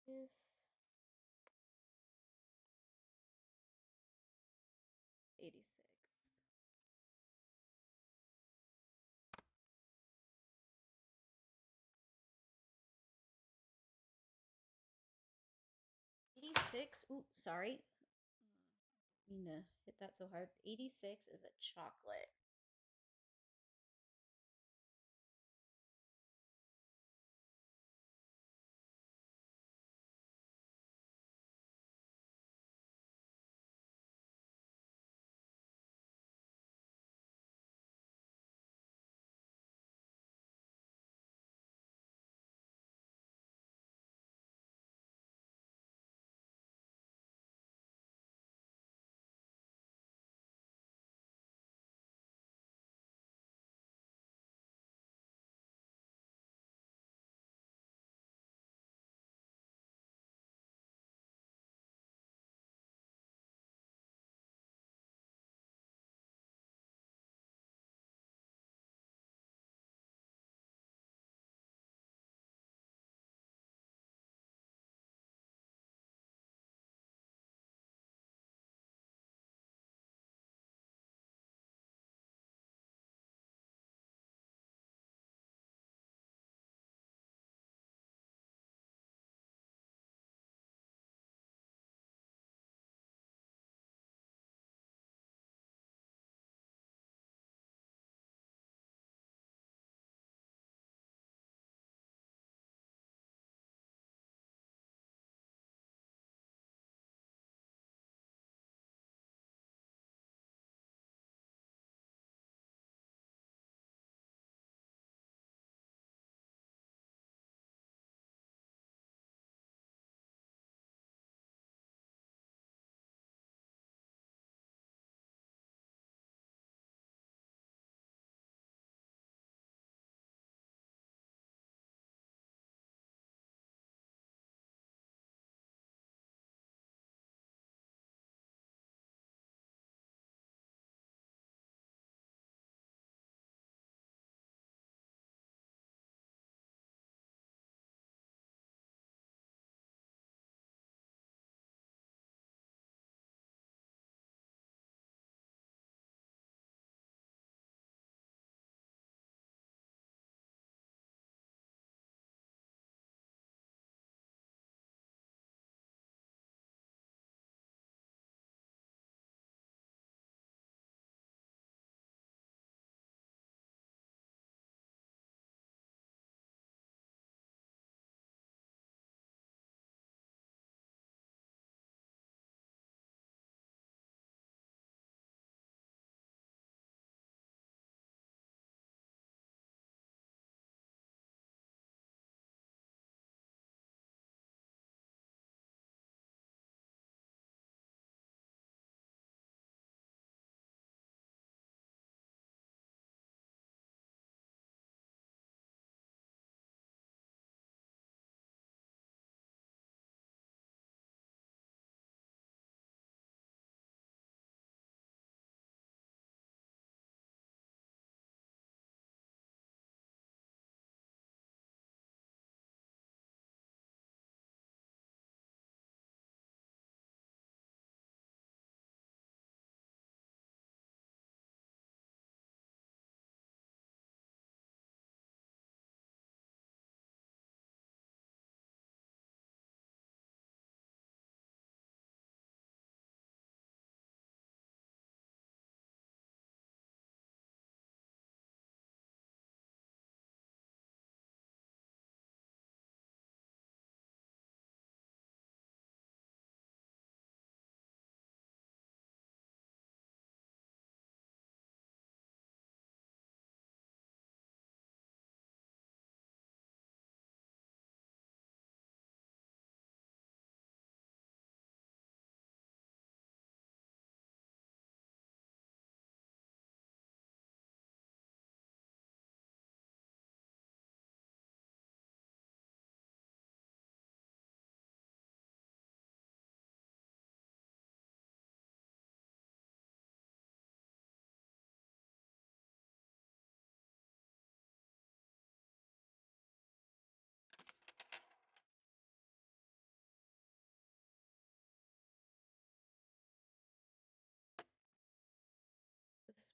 If 86. 86. Ooh, sorry. Need to hit that so hard. 86 is a chocolate.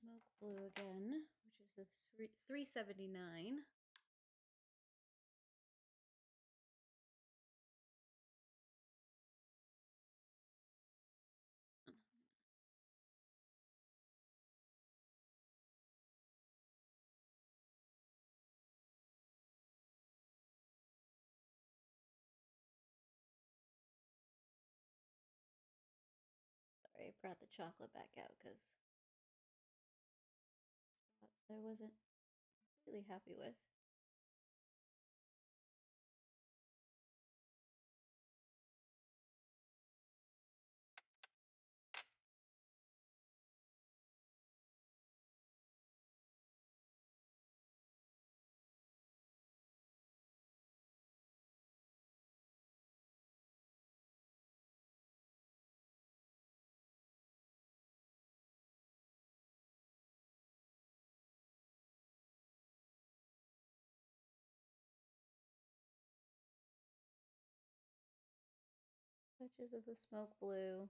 smoke blue again, which is the 379. Sorry, I brought the chocolate back out because spots I wasn't completely happy with. Touches of the smoke blue.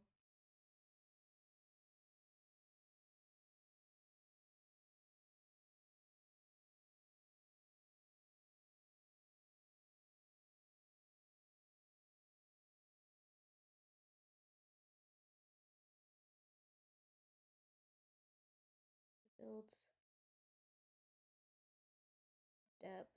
Builds depth.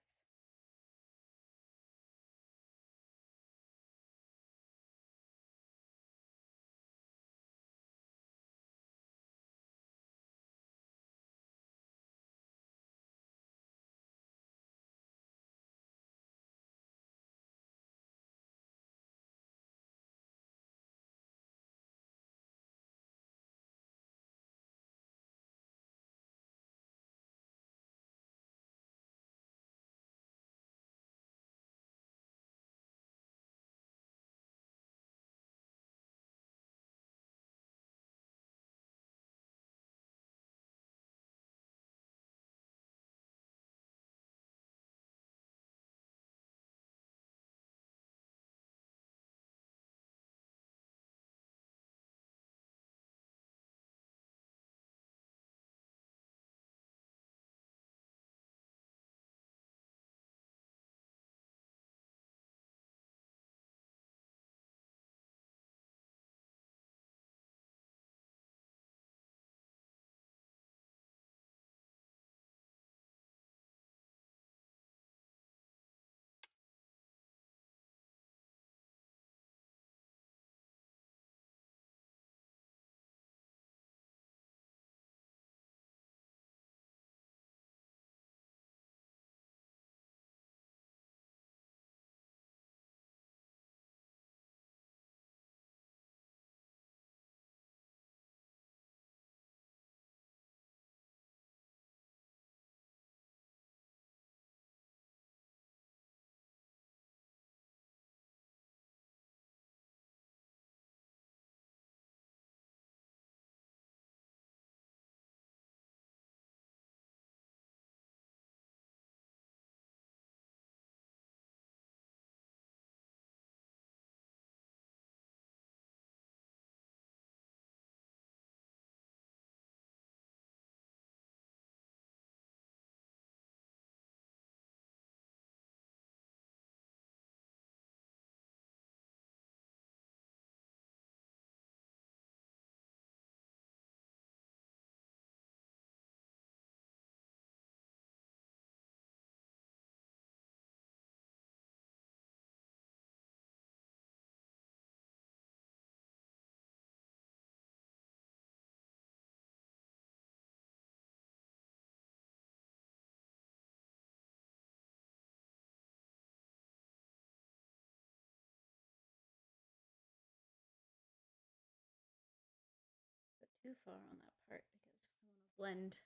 But too far on that part because I want to blend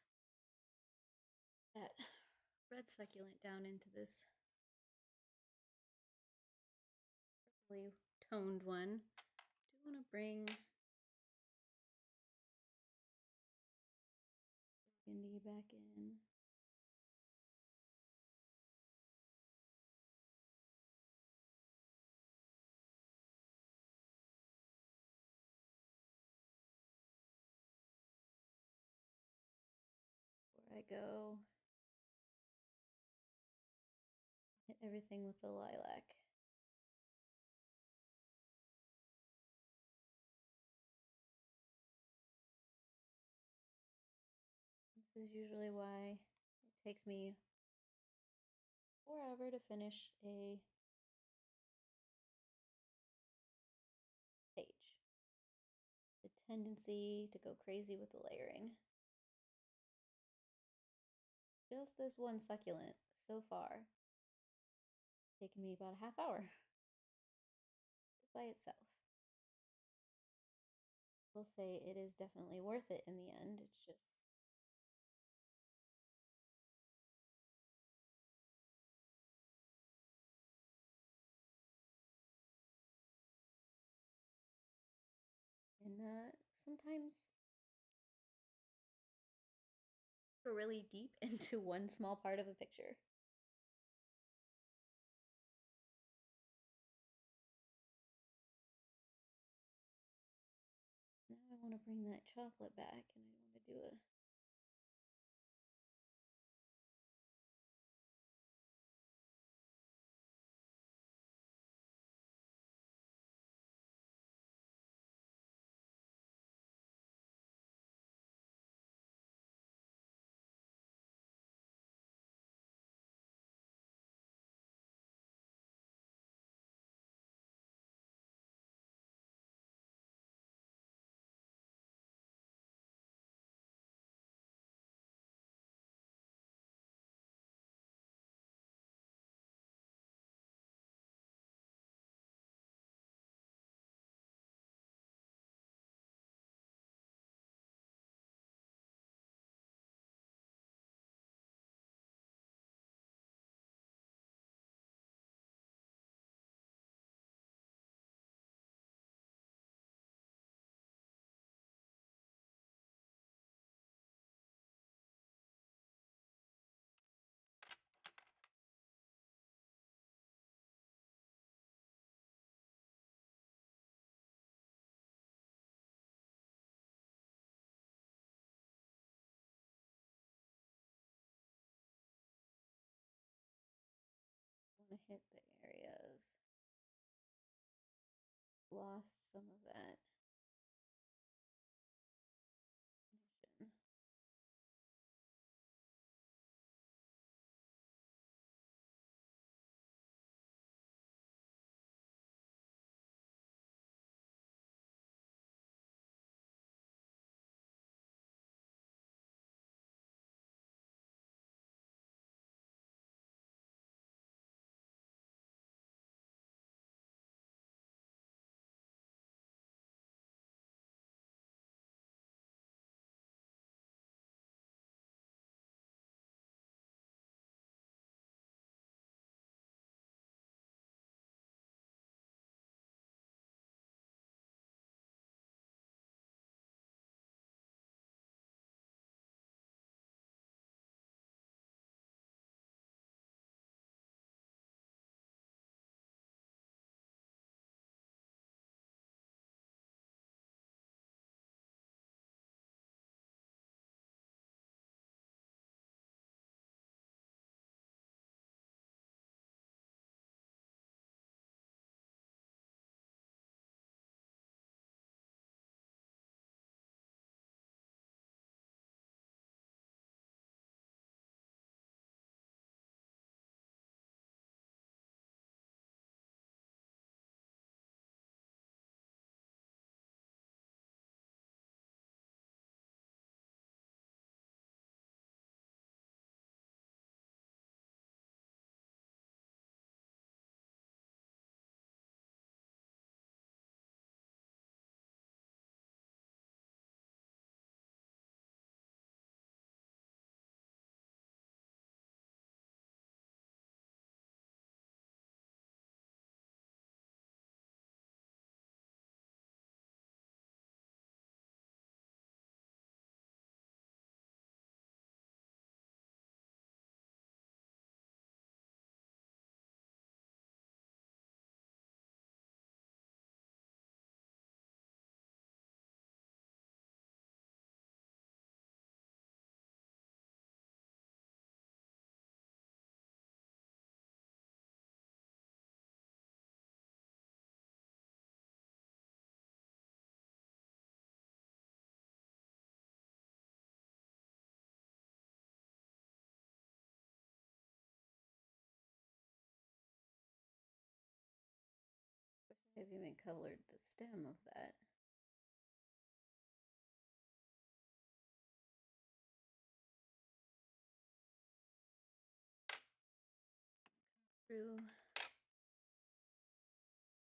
that red succulent down into this purpley toned one. I do want to bring burgundy back in. I go hit everything with the lilac. This is usually why it takes me forever to finish a page. The tendency to go crazy with the layering. Just this one succulent so far, taking me about a half hour just by itself. Will say it is definitely worth it in the end. It's just and sometimes go really deep into one small part of a picture. Now I want to bring that chocolate back and I want to do a want to hit the areas. Lost some of that definition. I've even colored the stem of that. Through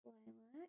lilac.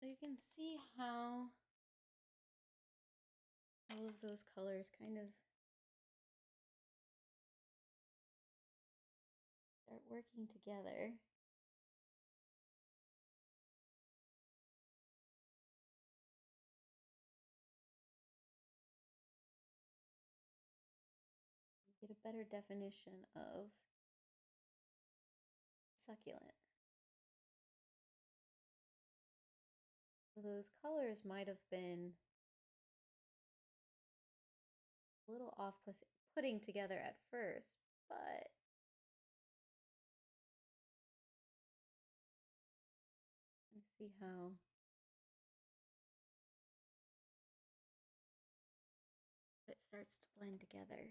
So you can see how all of those colors kind of start working together. You get a better definition of succulent. So those colors might have been a little off-putting together at first, but I see how it starts to blend together.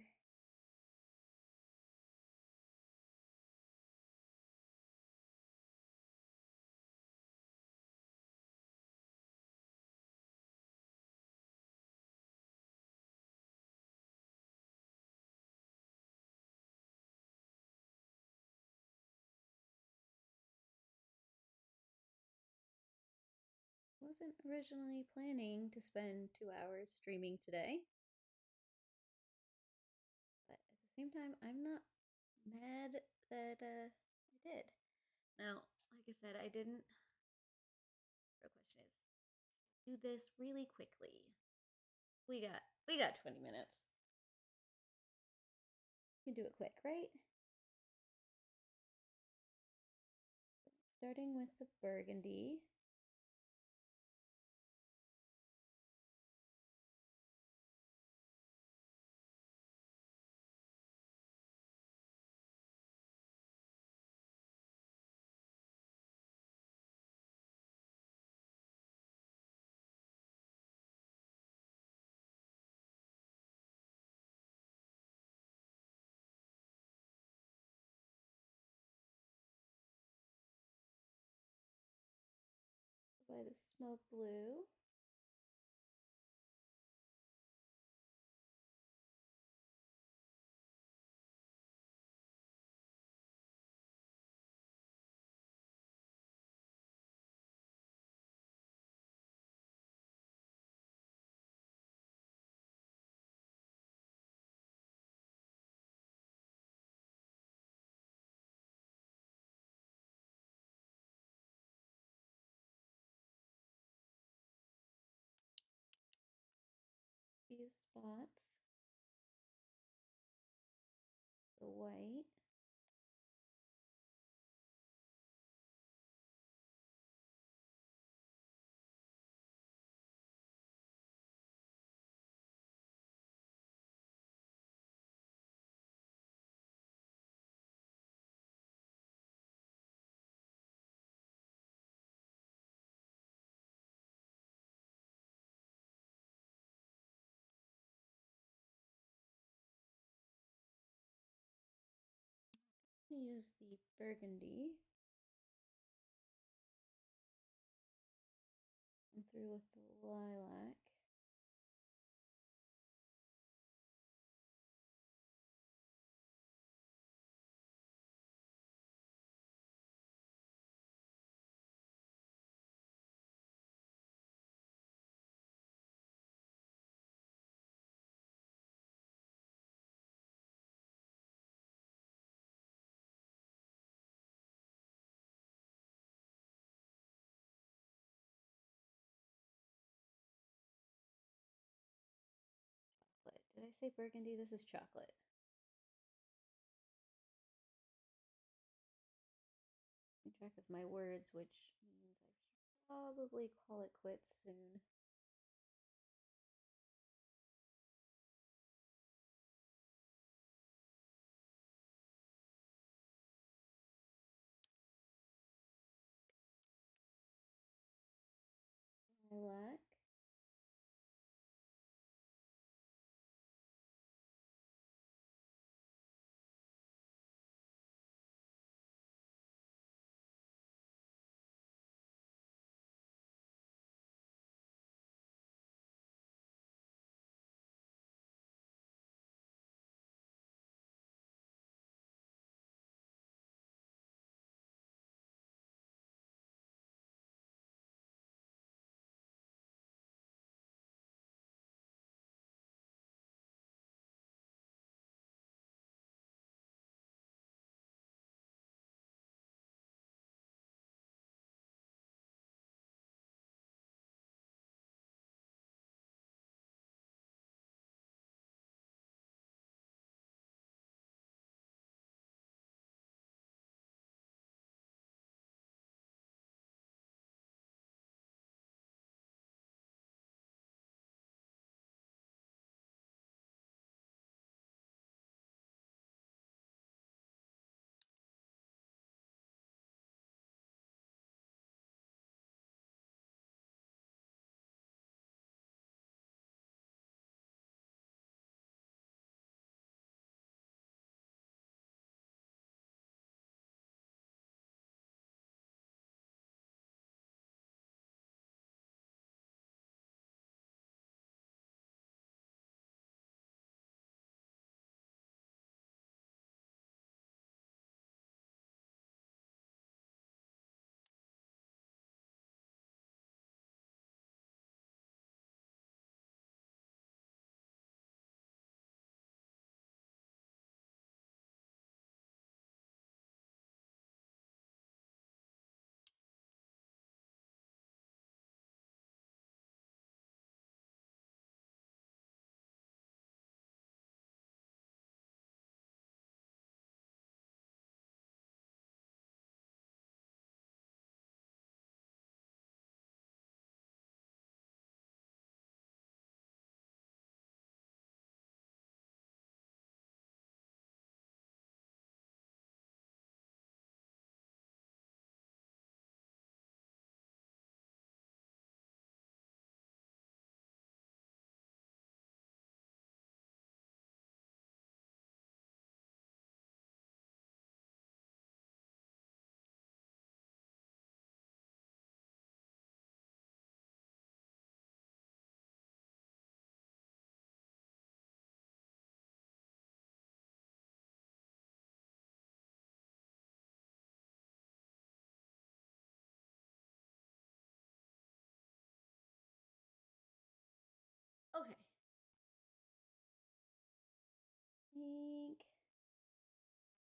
Wasn't originally planning to spend 2 hours streaming today, but at the same time, I'm not mad that I did. Now, like I said, I didn't. The question is, do this really quickly. We got 20 minutes. can do it quick, right? Starting with the burgundy. By the smoke blue. Few spots. The white. Use the burgundy. Come through with the lilac. Chocolate. Did I say burgundy? This is chocolate. Keep track of my words, which means I should probably call it quits soon. Lilac.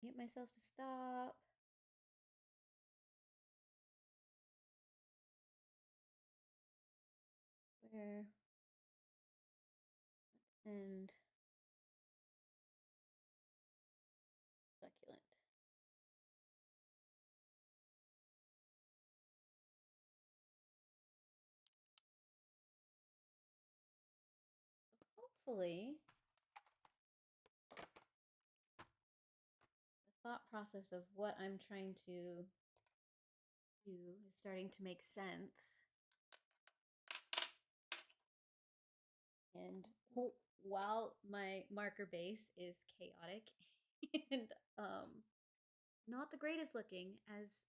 Get myself to stop. Where and succulent. Hopefully, the thought process of what I'm trying to do is starting to make sense. And while my marker base is chaotic and not the greatest looking, as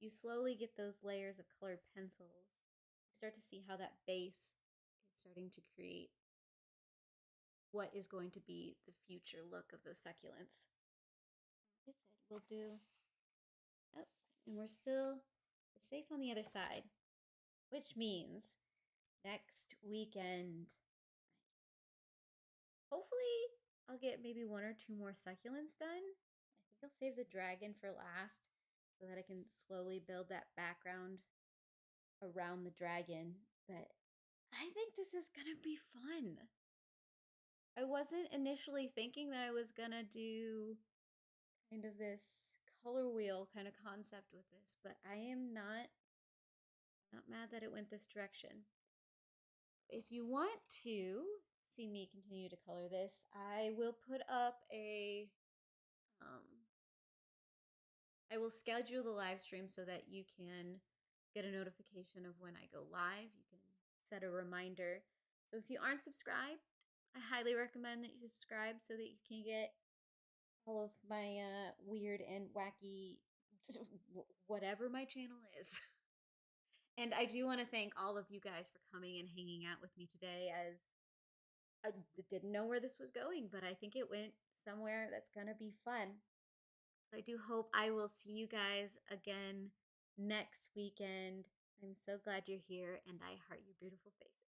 you slowly get those layers of colored pencils, you start to see how that base is starting to create what is going to be the future look of those succulents. Like I said, we'll do. Oh, and we're safe on the other side, which means next weekend, hopefully, I'll get maybe one or two more succulents done. I think I'll save the dragon for last so that I can slowly build that background around the dragon. But I think this is gonna be fun. I wasn't initially thinking that I was gonna do kind of this color wheel kind of concept with this, but I am not mad that it went this direction. If you want to see me continue to color this, I will put up um, I will schedule the live stream so that you can get a notification of when I go live. You can set a reminder. So if you aren't subscribed, I highly recommend that you subscribe so that you can get all of my weird and wacky whatever my channel is. And I do want to thank all of you guys for coming and hanging out with me today, as I didn't know where this was going, but I think it went somewhere that's going to be fun. So I do hope I will see you guys again next weekend. I'm so glad you're here, and I heart your beautiful faces.